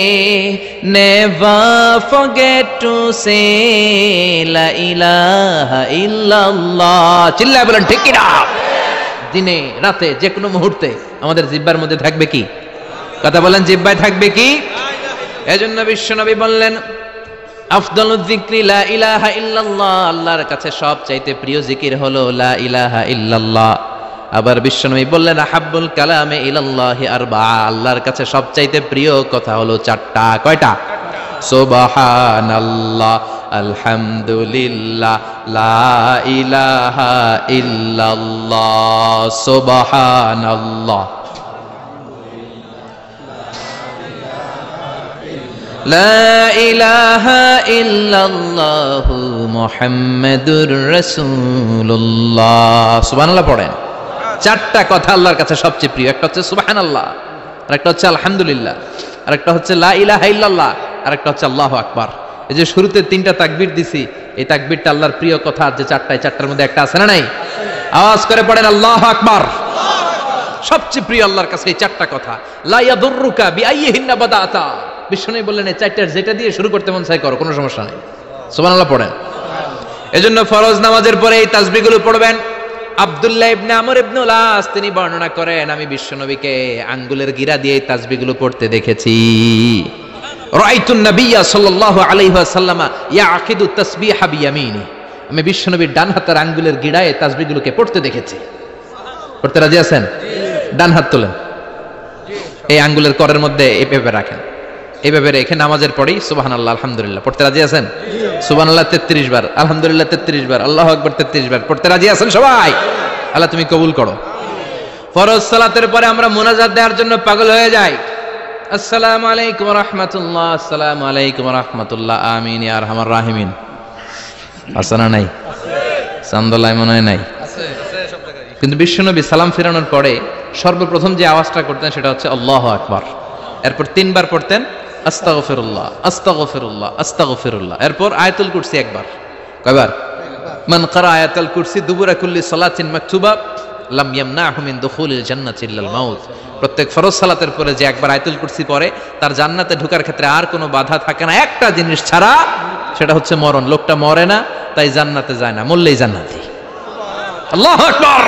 never forget to say la ilaha illallah. চিল্লায় বলেন ঠিক কি না? দিনে রাতে যে কোনো মুহূর্তে আমাদের জিহ্বার মধ্যে থাকবে কি? কথা বলেন, জিহ্বায় থাকবে কি? এজন্য বিশ্বনবী বললেন আফদালুয যিকরি লা ইলাহা ইল্লাল্লাহ, আল্লাহর কাছে সবচাইতে প্রিয় জিকির হলো লা ইলাহা ইল্লাল্লাহ। আবার বিশ্বনবী বললেন আহাব্বুল কালামে ইলাল্লাহি আরবাআ, আল্লাহর কাছে সবচাইতে প্রিয় কথা হলো 4টা। কয়টা? সুবহানাল্লাহ, আলহামদুলিল্লাহ, লা ইলাহা ইল্লাল্লাহ, সুবহানাল্লাহ, লা ইলাহা ইল্লাল্লাহু মুহাম্মাদুর রাসূলুল্লাহ। সুবহানাল্লাহ পড়েন। চারটা কথা আল্লাহর কাছে সবচেয়ে প্রিয়। একটা হচ্ছে সুবহানাল্লাহ, আর একটা হচ্ছে আলহামদুলিল্লাহ, আর একটা হচ্ছে লা ইলাহা ইল্লাল্লাহ, আর একটা হচ্ছে আল্লাহু আকবার। এই যে শুরুতে তিনটা তাকবীর দিছি, এই তাকবীরটা আল্লাহর প্রিয় কথা যে চারটায়, চারটার মধ্যে একটা আছে না নাই? আওয়াজ করে পড়েন আল্লাহু আকবার। সবচেয়ে প্রিয় আল্লাহর কাছে এই চারটা কথা। লা ইয়াদুররুকা বিআইয়িহিন্না বাদাতা। বিষ্ণু বললেন এই চারটার যেটা দিয়ে শুরু করতে মন চাই করো, কোনো সমস্যা নাই। সুবহানাল্লাহ পড়েন। এজন্য ফরজ নামাজের পরে এই তাসবিহগুলো পড়বেন। আব্দুল্লাহ ইবনে আমর ইবনে উলাস তিনি বর্ণনা করেন, আমি বিশ্বনবীকে আঙ্গুলের গিরা দিয়ে এই তাসবিহগুলো পড়তে দেখেছি। রাআইতুন নাবিয়্যা সাল্লাল্লাহু আলাইহি ওয়াসাল্লাম ইয়াকিদু তাসবিহা বিয়ামিনি। আমি বিশ্বনবীর ডান হাতের আঙ্গুলের গিরায় এই তাসবিহগুলোকে পড়তে দেখেছি। পড়তে রাজি আছেন? ডান হাত তোলেন, এই আঙ্গুলের করের মধ্যে এভাবে রাখেন, এইভাবে রেখে নামাজের পরেই সুবহানাল্লাহ আলহামদুলিল্লাহ পড়তে রাজি আছেন? সুবহানাল্লাহ 33 বার, আলহামদুলিল্লাহ 33 বার, আল্লাহু আকবার 33 বার। পড়তে রাজি আছেন সবাই? আল্লাহ তুমি কবুল করো। ফরজ সালাতের পরে আমরা মুনাজাত দেওয়ার জন্য পাগল হয়ে যাই। আসসালামু আলাইকুম ওয়া রাহমাতুল্লাহ, আসসালামু আলাইকুম ওয়া রাহমাতুল্লাহ, আমিন ইয়া আরহামার রাহিমিন। আছে না নাই? চান্দলায় মনে হয় নাই। কিন্তু বিশ্বনবী সালাম ফেরানোর পরে সর্বপ্রথম যে আওয়াজটা করতেন সেটা হচ্ছে আল্লাহু আকবার। এরপর 3 বার পড়তেন আস্তাগফিরুল্লাহ, আস্তাগফিরুল্লাহ, আস্তাগফিরুল্লাহ। এরপর আয়াতুল কুরসি একবার। কয়বার? মান ক্বারা আয়াতুল কুরসি দুবুরা কুল্লি সালাতিন মাকতুবা লাম ইয়ামনাহু মিন দুখুলিল জান্নাতি ইল্লাল মাউত। প্রত্যেক ফরজ সালাতের পরে যে একবার আয়াতুল কুরসি পড়ে তার জান্নাতে ঢোকার ক্ষেত্রে আর কোনো বাধা থাকে না, একটা জিনিস ছাড়া, সেটা হচ্ছে মরণ। লোকটা মরে না তাই জান্নাতে যায় না, মরলেই জান্নাতি। আল্লাহু আকবার।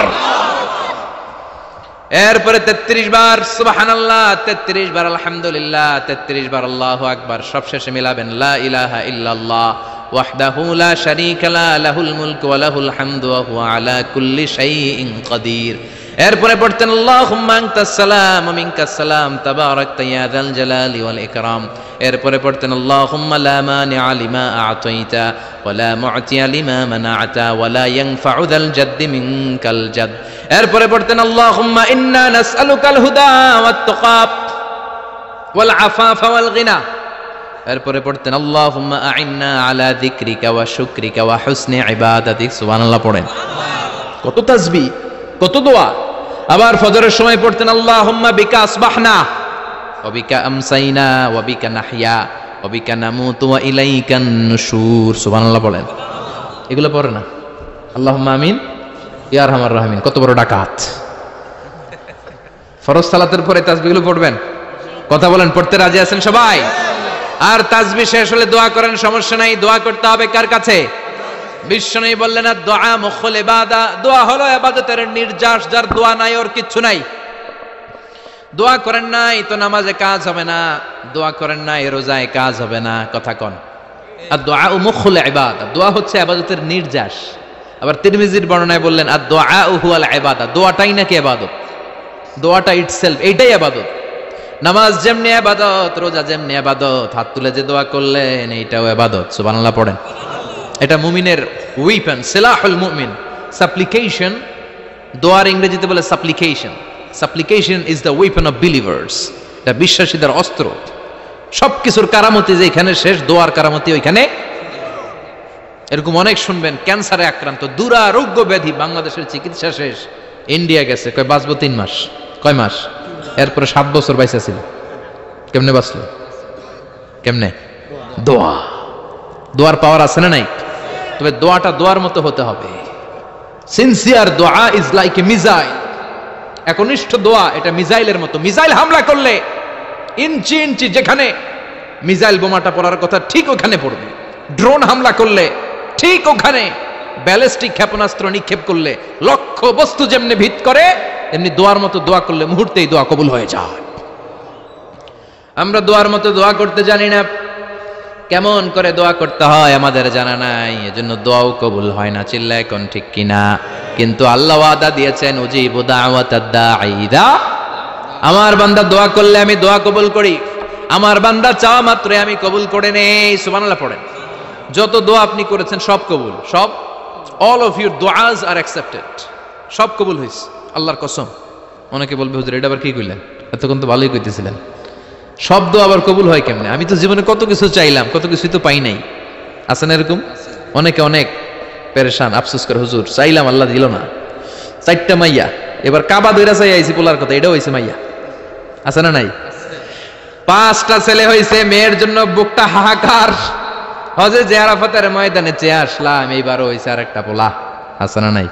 এরপরে 33 বার সুবহানাল্লাহ, 33 বার আলহামদুলিল্লাহ, 33 বার আল্লাহু আকবার। সবশেষে মিলাবেন লা ইলাহা ইল্লাল্লাহ ওয়াহদাহু লা শারীকা লা লাহুল মুলকু ওয়া লাহুল হামদু ওয়া হুয়া আলা কুল্লি শাইইন কাদির। এরপরে পড়তেন আল্লাহুম্মা আনতাস সালাম ওয়া মিনকাস সালাম তাবারাকতা ইয়া যাল জালালি ওয়াল ইকরাম। এরপরে পড়তেন আল্লাহুম্মা লা মানিআ লিমা আ'তাইতা ওয়া লা মু'তিয়া লিমা মানা'তা ওয়া লা ইয়ানফা'ু যাল জাদ্দি মিনকাল জাদ। এরপরে পড়তেন আল্লাহুম্মা ইন্না নাসআলুকাল হুদা ওয়াত তুকা ওয়াল আফাফা ওয়াল গিনা। এরপরে পড়তেন আল্লাহুম্মা আ'ইন্না আলা যিকরিকা ওয়া শুকরিকা ওয়া হুসনি ইবাদাতিক। সুবহানাল্লাহ পড়েন। কত তাসবিহ, কত দোয়া। আবার ফজরের সময় পড়তেন আল্লাহুম্মা বিকা আসবাহনা ওয়া বিকা আমসাইনা ওয়া বিকা নাহইয়া ওয়া বিকা নামুতু ওয়া ইলাইকান নুশুর। সুবহানাল্লাহ বলেন। এগুলো পড়ে না? আল্লাহুম্মা আমিন ইয়া আরহামার রাহিমিন। কত বড় ডাকাত। ফরজ সালাতের পরে তাসবিহগুলো পড়বেন। কথা বলেন, পড়তে রাজি আছেন সবাই? আর তাসবিহ শেষ হলে দোয়া করেন, সমস্যা নাই। দোয়া করতে হবে কার কাছে? বিশ্বনবী বললেন দোয়া মুখুল ইবাদা। দোয়া হলো ইবাদতের নির্যাস। যার দোয়া নাই ওর কিচ্ছু নাই। দোয়া করেন নাই তো নামাজে কাজ হবে না, দোয়া করেন নাই রোজায় কাজ হবে না। কথা কন। আর দোয়া মুখুল ইবাদা, দোয়া হচ্ছে ইবাদতের নির্যাস। আবার তিরমিজির বর্ণনায় বললেন আর দোয়া হুয়াল ইবাদা, দোয়াটাই নাকি ইবাদত। দোয়াটা ইটসেলফ, এইটাই ইবাদত। নামাজ যেমনি ইবাদত, রোজা যেমনি ইবাদত, হাত তুলে যে দোয়া করলেন এইটাও ইবাদত। সুবহানাল্লাহ পড়েন। এটা মুমিনের ওয়েপন, সিলাহুল মুমিন। সাপ্লিকেশন, দোয়ার ইংরেজিতে বলে সাপ্লিকেশন। সাপ্লিকেশন is the weapon of believers. এটা বিশ্বাসীদের অস্ত্র। সবকিছুর কারামতি যেখানে শেষ, দোয়ার কারামতি ওইখানে। এরকম অনেক শুনবেন ক্যান্সারে আক্রান্ত, দুরারোগ্য ব্যাধি, বাংলাদেশের চিকিৎসা শেষ, ইন্ডিয়া গেছে, কয় বাঁচবো 3 মাস। কয় মাস? এরপরে 7 বছর বাইসা ছিল। কেমনে বাঁচলো? কেমনে? দোয়া। দোয়ার পাওয়ার আছে না নাই? তবে দোয়াটা দোয়ার মতো হতে হবে। সিনসিয়ার দোয়া ইজ লাইক এ মিসাইল। একনিষ্ঠ দোয়া এটা মিসাইলের মতো। মিসাইল হামলা করলে ইঞ্চি ইঞ্চি যেখানে মিসাইল বোমাটা পড়ার কথা ঠিক ওখানে পড়বে। ড্রোন হামলা করলে ঠিক ওখানে, ব্যালিস্টিক ক্ষেপণাস্ত্র নিক্ষেপ করলে লক্ষ্য বস্তু যেমনি ভিত করে, এমনি দোয়ার মতো দোয়া করলে মুহূর্তেই দোয়া কবুল হয়ে যায়। আমরা দোয়ার মতো দোয়া করতে জানি না। কেমন করে দোয়া করতে হয় আমাদের জানা নাই, এজন্য দোয়াও কবুল হয় না। চিল্লা এখন ঠিক কিনা? কিন্তু আল্লাহ ওয়াদা দিয়েছেন উজিবু দাওয়াতাদ দাঈ ইযা। আমার বান্দা দোয়া করলে আমি দোয়া কবুল করি। আমার বান্দা চাওয়া মাত্রই আমি কবুল করে নেই। সুবহানাল্লাহ পড়েন। যত দোয়া আপনি করেছেন সব কবুল, সব। অল অফ ইউর দোয়াজ আর অ্যাকসেপ্টেড। সব কবুল হয়েছে আল্লাহর কসম। অনেকে বলবে হুজুর এটা আবার কি কইলেন, এতক্ষণ তো ভালোই কইতেছিলেন। শব্দ আবার কবুল হয় কেমনে? আমি তো জীবনে কত কিছু চাইলাম, কত কিছুই তো পাই নাই। আছে না এরকম? অনেকে অনেক পেরেশান, আফসোস করে, হুজুর চাইলাম আল্লাহ দিল না। 4টা মাইয়া, এবার কাবা দইরা চাই আইছি পোলার কথা, এটাও হয়েছে মাইয়া। আছে না নাই? 5টা ছেলে হয়েছে, মেয়ের জন্য বুকটা হাহাকার। হজে যে আরাফাতের ময়দানে চেয়ে আসলাম, এইবারও হয়েছে আর একটা পোলা। আছে না নাই?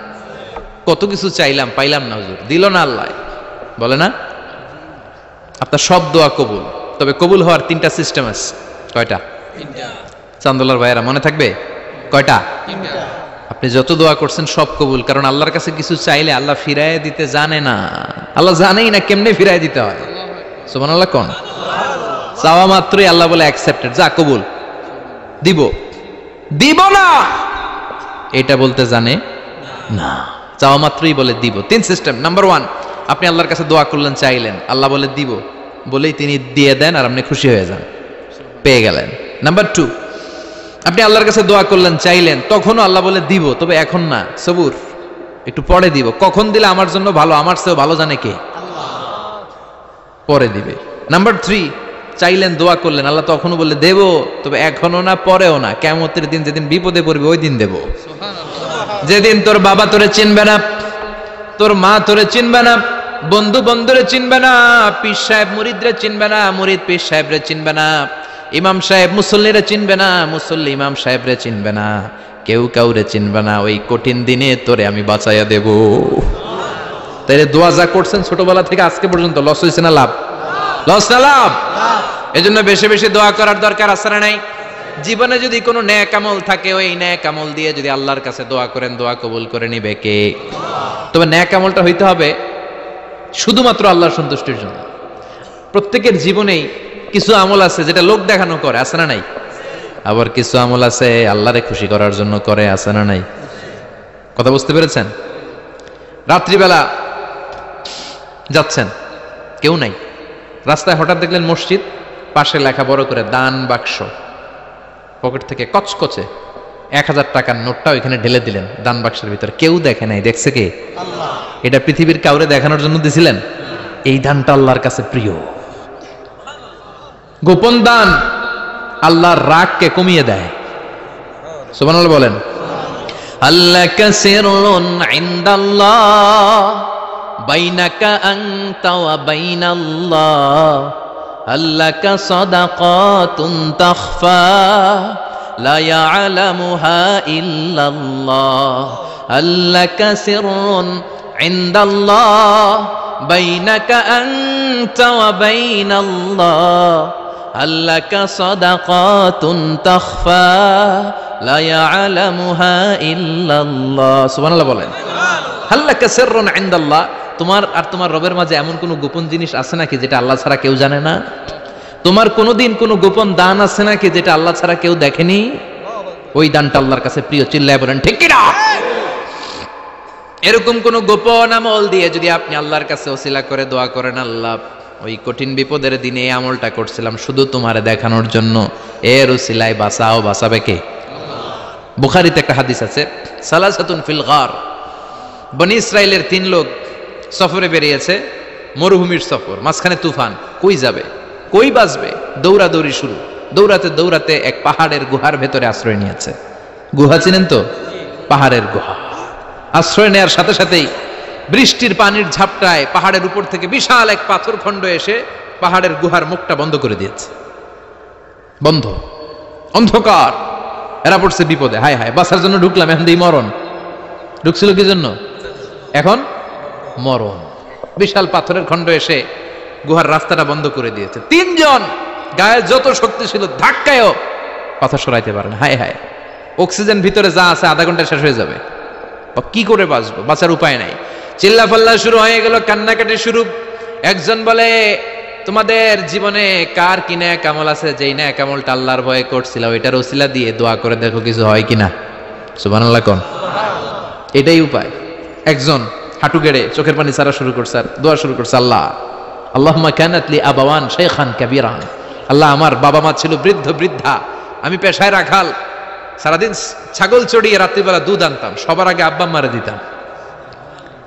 কত কিছু চাইলাম, পাইলাম না, হুজুর দিল না আল্লাহ। বলে না আপনার সব দোয়া কবুল, তবে কবুল হওয়ার 3টা সিস্টেম আছে। কয়টা? 3টা। চান্দোলার ভাইয়েরা মনে থাকবে? কয়টা? 3টা। আপনি যত দোয়া করছেন সব কবুল, কারণ আল্লাহর কাছে কিছু চাইলে আল্লাহ ফিরায় দিতে জানে না। আল্লাহ জানেই না কেমনে ফিরায় দিতে হয়। সুবহানাল্লাহ কোন? চাওয়া মাত্রই আল্লাহ বলে অ্যাকসেপ্টেড, যা কবুল, দিব দিব না এটা বলতে জানে না, চাওয়া মাত্রই বলে দিব। 3 সিস্টেম। নাম্বার 1, আপনি আল্লাহর কাছে দোয়া করলেন, চাইলেন, আল্লাহ বলে দিব, বলেই তিনি দিয়ে দেন আর আপনি খুশি হয়ে যান, পেয়ে গেলেন। নাম্বার 2, আপনি আল্লাহর কাছে দোয়া করলেন, চাইলেন, তখনও আল্লাহ বলে দিব, তবে এখন না, সবুর, একটু পরে দিব। কখন দিলে আমার জন্য ভালো, আমার চেয়েও ভালো জানে কে? পরে দিবে। নাম্বার 3, চাইলেন, দোয়া করলেন, আল্লাহ তখনও বলে দেব, তবে এখনো না, পরেও না, কিয়ামতের দিন যেদিন বিপদে পড়বে ওই দিন দেব। যেদিন তোর বাবা তোরে চিনবে না, তোর মা তোরে চিনবে না, বন্ধু বন্ধুরে চিনবে না, পীর সাহেব মুরিদরে চিনবে না, মুরিদ পীর সাহেবরে চিনবে না, ইমাম সাহেব মুসল্লিরে চিনবে না, মুসল্লি ইমাম সাহেবরে চিনবে না, কেউ কাউরে চিনবে না। ওই কঠিন দিনে তোরে আমি বাঁচাইয়া দেব। তাইলে দোয়া যা করছেন ছোটবেলা থেকে আজকে পর্যন্ত, লস হয়েছে না লাভ? লস না লাভ? এজন্য বেশি বেশি দোয়া করার দরকার আছে না নাই? জীবনে যদি কোনো নেক আমল থাকে, ওই নেক আমল দিয়ে যদি আল্লাহর কাছে দোয়া করেন, দোয়া কবুল করে নিবে কে? তবে নেক আমলটা হইতে হবে শুধুমাত্র আল্লাহর সন্তুষ্টির জন্য। প্রত্যেকের জীবনেই কিছু আমল আছে যেটা লোক দেখানো করে, আছে না নাই? আবার কিছু আমল আছে আল্লাহরে খুশি করার জন্য করে, আছে না নাই? কথা বুঝতে পেরেছেন? রাত্রিবেলা যাচ্ছেন, কেউ নাই, রাস্তায় হঠাৎ দেখলেন মসজিদ, পাশে লেখা বড় করে দান বাক্স, পকেট থেকে কচকচে 1000 টাকার নোটটা ওইখানে ঢেলে দিলেন দান বাক্সের ভিতরে। কেউ দেখে নাই, দেখছে কে? আল্লাহ। এটা পৃথিবীর কাউরে দেখানোর জন্য দিছিলেন? এই দানটা আল্লাহর কাছে প্রিয়। গোপন দান আল্লাহর রাগকে কমিয়ে দেয়। সুবহানাল্লাহ বলেন। আল্লাহ কাসিরুন ইনদাল্লাহ বাইনাকা আনতা ওয়া বাইনাল্লাহ, আল্লাকা সাদাকাতুন তাখফা লা ইয়ালামুহা ইল্লাল্লাহ, আল্লাকা সিররুন ইনদাল্লাহ বাইনাকা আনতা ওয়া বাইনাল্লাহ, আল্লাকা সাদাকাতুন তাখফা লা ইয়ালামুহা ইল্লাল্লাহ। সুবহানাল্লাহ বলেন। আল্লাকা সিররুন ইনদাল্লাহ, তোমার আর তোমার রবের মাঝে এমন কোন গোপন জিনিস আছে নাকি যেটা আল্লাহ ছাড়া কেউ জানে না? তোমার কোনোদিন কোনো গোপন দান আছে নাকি যেটা আল্লাহ ছাড়া কেউ দেখেনি? ওই দানটা আল্লাহর কাছে প্রিয়। চিল্লায় বলেন ঠিক কি না? এরকম কোন গোপন আমল দিয়ে যদি আপনি আল্লাহর কাছে ওসিলা করে দোয়া করেন, আল্লাহ ওই কঠিন বিপদের দিনে এই আমলটা করছিলাম শুধু তোমারে দেখানোর জন্য, এর ওসিলায় বাঁচাও, বাঁচাবে কে? বুখারীতে একটা হাদিস আছে, সালাসাতুন ফিল গার, বনি ইসরাইলের 3 লোক সফরে বেরিয়েছে, মরুভূমির সফর, মাঝখানে তুফান, কই যাবে, কই বাঁচবে, দৌড়াদৌড়ি শুরু। দৌড়াতে দৌড়াতে এক পাহাড়ের গুহার ভেতরে আশ্রয় নিয়েছে। গুহা চিনেন তো? পাহাড়ের গুহা। আশ্রয় নেওয়ার সাথে সাথেই বৃষ্টির পানির ঝাপটায় পাহাড়ের উপর থেকে বিশাল এক পাথর খণ্ড এসে পাহাড়ের গুহার মুখটা বন্ধ করে দিয়েছে। বন্ধ, অন্ধকার। এরা পড়ছে বিপদে, হায় হায় বাঁচার জন্য ঢুকলাম, এখন দিই মরণ। ঢুকছিল কি জন্য? এখন মরণ। বিশাল পাথরের খণ্ড এসে গুহার রাস্তাটা বন্ধ করে দিয়েছে। 3 জন গায়ে যত শক্তি ছিল ধাক্কায়ও পাথর সরাইতে পারে না। হায় হায়, অক্সিজেন ভিতরে যা আছে আধা ঘন্টা শেষ হয়ে যাবে। কি করে বাঁচবো? বাঁচার উপায় নাই। চিল্লাফাল্লা শুরু হয়ে গেল, কান্নাকাটি শুরু। একজন বলে, তোমাদের জীবনে কার কি নেক আমল আছে, যেই নেক আমলটা আল্লাহর ভয়ে করছিল ওইটার ওসিলা দিয়ে দোয়া করে দেখো কিছু হয় কিনা। সুবহানাল্লাহ কোন? এটাই উপায়। একজন হাঁটু গেড়ে চোখের পানি ছাড়া শুরু করছে আর দোয়া শুরু করছে, আল্লাহ আল্লাহুম্মা কানাত লি আবাওয়ান শাইখান কাবীরান, আল্লাহ আমার বাবা মা ছিল বৃদ্ধ বৃদ্ধা, আমি পেশায় রাখাল, সারাদিন ছাগল চড়িয়ে রাত্রিবেলা দুধ আনতাম, সবার আগে আব্বা আম্মারে দিতাম,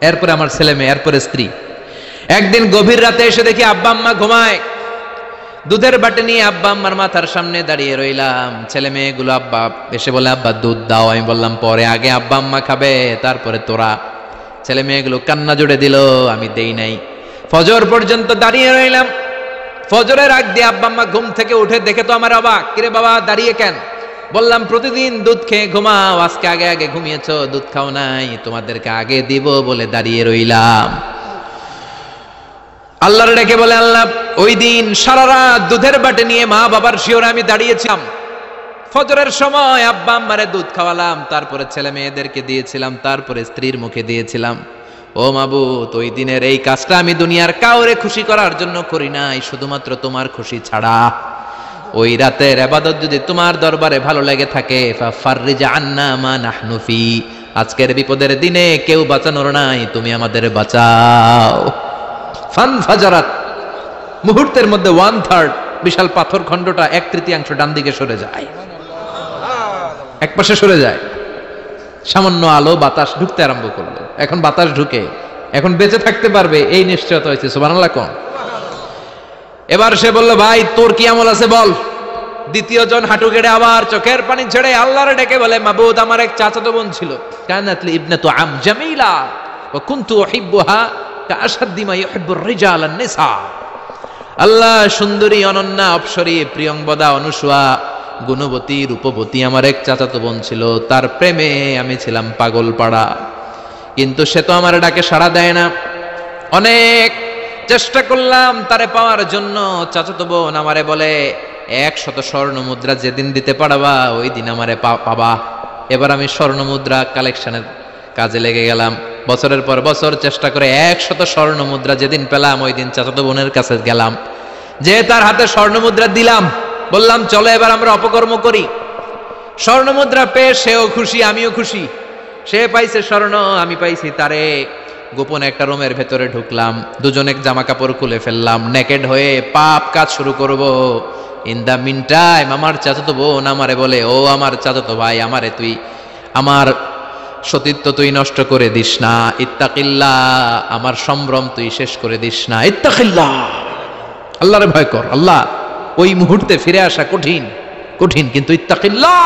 এরপরে আমার ছেলে মেয়ে, এরপরে স্ত্রী। একদিন গভীর রাতে এসে দেখি আব্বা আম্মা ঘুমায়, দুধের বাটি নিয়ে আব্বা আম্মার মাথার সামনে দাঁড়িয়ে রইলাম। ছেলে মেয়েগুলো আব্বা এসে বলে আব্বা দুধ দাও। আমি বললাম পরে, আগে আব্বা আম্মা খাবে তারপরে তোরা। ছেলে মেয়েগুলো কান্না জুড়ে দিল, আমি দেই নাই। ফজর পর্যন্ত দাঁড়িয়ে রইলাম। ফজরের আগ দিয়ে আব্বা আম্মা ঘুম থেকে উঠে দেখে তো আমার অবাক, কিরে বাবা দাঁড়িয়ে কেন? বললাম প্রতিদিন দুধ খেয়ে ঘুমাও, আজকে আগে আগে ঘুমিয়েছো, দুধ খাও নাই, তোমাদেরকে আগে দিব বলে দাঁড়িয়ে রইলাম। আল্লাহর ডেকে বলে, আল্লাহ ওই দিন সারা রাত দুধের বাটি নিয়ে মা বাবার শিওরে আমি দাঁড়িয়েছিলাম। ফজরের সময় আব্বা আম্মারে দুধ খাওয়ালাম, তারপরে ছেলে মেয়েদেরকে দিয়েছিলাম, তারপরে স্ত্রীর মুখে দিয়েছিলাম। ও মাবুদ, ওই দিনের এই কাজটা আমি দুনিয়ার কাউরে খুশি করার জন্য করি নাই, শুধুমাত্র তোমার খুশি ছাড়া। ওই রাতের ইবাদত যদি তোমার দরবারে ভালো লেগে থাকে, ফাফাররিজ আন্না মা নাহনু ফি, আজকের বিপদের দিনে কেউ বাঁচানোর নাই, তুমি আমাদের বাঁচাও। ফানফাজারাত, মুহূর্তের মধ্যে 1/3 বিশাল পাথর খণ্ডটা 1/3 ডান দিকে সরে যায়, এক পাশে সরে যায়। সামান্য আলো বাতাস ঢুকতে আরম্ভ করলো। এখন বাতাস ঢুকে এখন বেঁচে থাকতে পারবে এই নিশ্চয়তা হয়েছে। সুবহানাল্লাহ কোন। এবার সে বলল, ভাই তোর কি আমল আছে বল। দ্বিতীয় জন হাঁটু গেড়ে আবার চোখের পানি ছেড়ে আল্লাহর ডেকে বলে, মাবুদ আমার এক চাচাতো বোন ছিল, কানাতলি ইবনাতু আম জামিলা ওয়া কুনতু উহিব্বুহা কাআশাদ্দি মা ইউহিব্বুর রিজাল আন-নিসা। আল্লাহ সুন্দরী, অনন্যা, অপ্সরী, প্রিয়ংবদা, অনুসুয়া, গুণবতী, রূপবতী আমার এক চাচাতো বোন ছিল, তার প্রেমে আমি ছিলাম পাগল পাড়া। কিন্তু সে তো আমার ডাকে সাড়া দেয় না। অনেক চেষ্টা করলাম তারে পাওয়ার জন্য। চাচাতো বোন আমারে বলে, 100 স্বর্ণ মুদ্রা যেদিন দিতে পারবা ওই দিন আমারে পাবা। এবার আমি স্বর্ণ মুদ্রা কালেকশনের কাজে লেগে গেলাম। বছরের পর বছর চেষ্টা করে 100 স্বর্ণ মুদ্রা যেদিন পেলাম ওই দিন চাচাতো বোনের কাছে গেলাম, যে তার হাতে স্বর্ণ মুদ্রা দিলাম, বললাম চলো এবার আমরা অপকর্ম করি। স্বর্ণ মুদ্রা পেয়ে সেও খুশি, আমিও খুশি। সে পাইছে স্বর্ণ, আমি পাইছি তারে। গোপনে একটা রুমের ভেতরে ঢুকলাম, দুজনে জামা কাপড় খুলে ফেললাম, নেকেড হয়ে পাপ কাজ শুরু করব। ইন দা মিন টাইম আমার চাচাতো বোন আমারে বলে, ও আমার চাচাতো ভাই, আমারে তুই আমার সতীত্ব তুই নষ্ট করে দিস না, ইত্তাকিল্লাহ, আমার সম্ভ্রম তুই শেষ করে দিস না, ইত্তাকিল্লাহ, আল্লাহরে ভয় কর। আল্লাহ ওই মুহূর্তে ফিরে আসা কঠিন কঠিন, কিন্তু ইত্তাকিল্লাহ,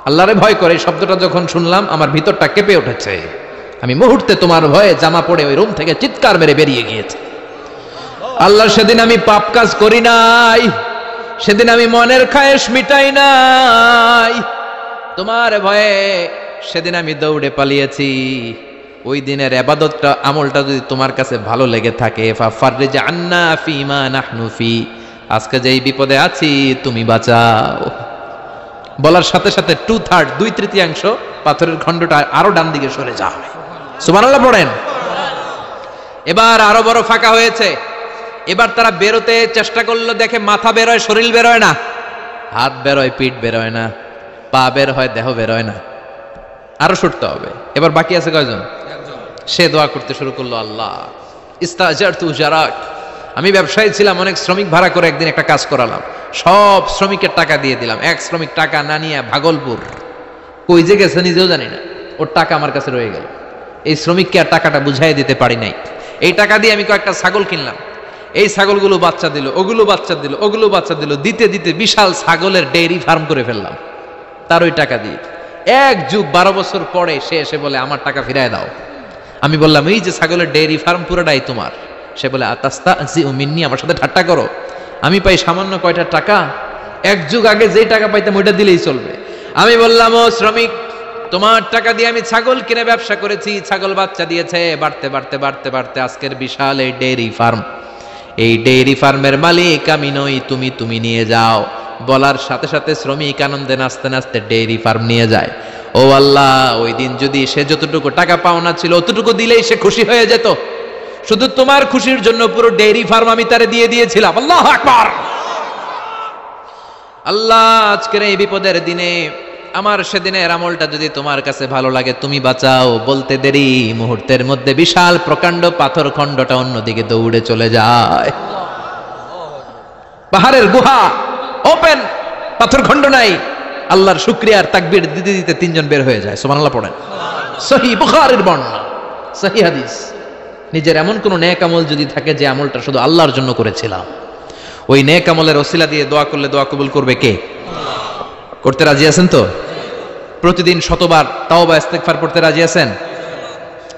আল্লাহরে ভয় করে, এই শব্দটা যখন শুনলাম আমার ভিতরটা কেঁপে উঠেছে। আমি মুহূর্তে তোমার ভয়ে জামা পড়ে ওই রুম থেকে চিৎকার মেরে বেরিয়ে গিয়েছি। আল্লাহ সেদিন আমি পাপ কাজ করি নাই, সেদিন আমি মনের খায়েশ মিটাই নাই, তোমার ভয়ে সেদিন আমি দৌড়ে পালিয়েছি। ওই দিনের ইবাদতটা আমলটা যদি তোমার কাছে ভালো লেগে থাকে, ফাফাররিজ আন্না ফিমা নাহনু ফি, আজকে যেই বিপদে আছি তুমি বাঁচাও। বলার সাথে সাথে 2/3 2/3 পাথরের খণ্ডটা আরো ডান দিকে সরে যায়। সুবহানাল্লাহ পড়েন। এবার আরো বড় ফাঁকা হয়েছে। এবার তারা বেরোতে চেষ্টা করলো, দেখে মাথা বেরোয়, শরীর বেরোয় না, হাত বেরোয়, পিঠ বেরোয় না, পা বের হয়, দেহ বেরোয় না, আরো সরতে হবে। এবার বাকি আছে কয়জন? সে দোয়া করতে শুরু করলো, আল্লাহ ইস্তাজারতু জারাক, আমি ব্যবসায়ী ছিলাম, অনেক শ্রমিক ভাড়া করে একদিন একটা কাজ করালাম, সব শ্রমিকের টাকা দিয়ে দিলাম। এক শ্রমিক টাকা না নিয়ে ভাগলপুর কই যে গেছে নিজেও জানি না, ওর টাকা আমার কাছে রয়ে গেল। এই শ্রমিককে আর টাকাটা বুঝাই দিতে পারি নাই। এই টাকা দিয়ে আমি কয়েকটা ছাগল কিনলাম, এই ছাগলগুলো বাচ্চা দিল, ওগুলো বাচ্চা দিল, ওগুলো বাচ্চা দিল, দিতে দিতে বিশাল ছাগলের ডেইরি ফার্ম করে ফেললাম তার ওই টাকা দিয়ে। 1 যুগ 12 বছর পরে সে এসে বলে, আমার টাকা ফিরায় দাও। আমি বললাম, এই যে ছাগলের ডেইরি ফার্ম পুরোটাই তোমার। সে বলে, আতাস্তাযিউ মিন্নি, আমার সাথে ঠাট্টা করো? আমি পাই সামান্য কয়টা টাকা, 1 যুগ আগে যেই টাকা পাইতাম ওইটা দিলেই চলবে। আমি বললাম, ও শ্রমিক, তোমার টাকা দিয়ে আমি ছাগল কিনে ব্যবসা করেছি, ছাগল বাচ্চা দিয়েছে, বাড়তে বাড়তে বাড়তে বাড়তে আজকের বিশাল এই ডেইরি ফার্ম, এই ডেইরি ফার্মের মালিক আমি নই, তুমি নিয়ে যাও। বলার সাথে সাথে শ্রমিক আনন্দে নাচতে নাচতে ডেইরি ফার্ম নিয়ে যায়। ও আল্লাহ, ওই দিন যদি সে যতটুকু টাকা পাওনা ছিল অতটুকু দিলেই সে খুশি হয়ে যেত, শুধু তোমার খুশির জন্য পুরো ডেইরি ফার্ম আমি তারে দিয়ে দিয়েছিলাম। আল্লাহু আকবার। আল্লাহ আজকের এই বিপদের দিনে আমার সেদিনের আমলটা যদি তোমার কাছে ভালো লাগে তুমি বাঁচাও। বলতে দেরি, মুহূর্তের মধ্যে বিশাল প্রকাণ্ড পাথর খণ্ডটা অন্যদিকে দৌড়ে চলে যায়। পাহাড়ের গুহা ওপেন, পাথর খণ্ড নাই। আল্লাহর শুকরিয়া আর তাকবীর দিতে দিতে 3 জন বের হয়ে যায়। সুবহানাল্লাহ পড়েন। সহিহ বুখারীর বর্ণনা, সহিহ হাদিস। নিজের এমন কোন নেক আমল যদি থাকে যে আমলটা শুধু আল্লাহর জন্য করেছিলাম, ওই নেক আমলের ওসিলা দিয়ে দোয়া করলে দোয়া কবুল করবে কে? করতে রাজি আছেন তো? প্রতিদিন শতবার তাওবা ইস্তেগফার পড়তে রাজি আছেন?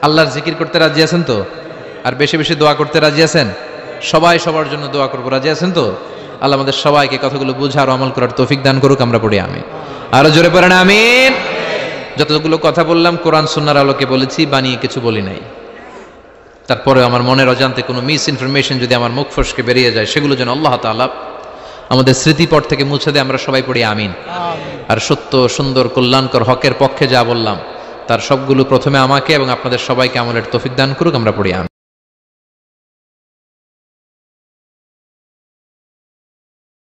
আল্লাহর জিকির করতে রাজি আছেন তো? আর বেশি বেশি দোয়া করতে রাজি আছেন? সবাই সবার জন্য দোয়া করবো, রাজি আছেন তো? আল্লাহ আমাদের সবাইকে কথাগুলো বুঝার ও আমল করার তৌফিক দান করুক। আমরা পড়ি আমিন। আরো জোরে পড়েন আমিন। যতগুলো কথা বললাম কোরআন সুন্নাহর আলোকে বলেছি, বানিয়ে কিছু বলি নাই। তারপরে আমার মনের অজান্তে কোনো মিস ইনফরমেশন যদি আমার মুখ ফসকে বেরিয়ে যায়, সেগুলো যেন আল্লাহ তাআলা আমাদের স্মৃতিপট থেকে মুছে দেয়। আমরা সবাই পড়ি আমিন। আর সত্য, সুন্দর, কল্যাণকর, হকের পক্ষে যা বললাম তার সবগুলো প্রথমে আমাকে এবং আপনাদের সবাইকে আমলের তৌফিক দান করুক। আমরা পড়ি আমিন।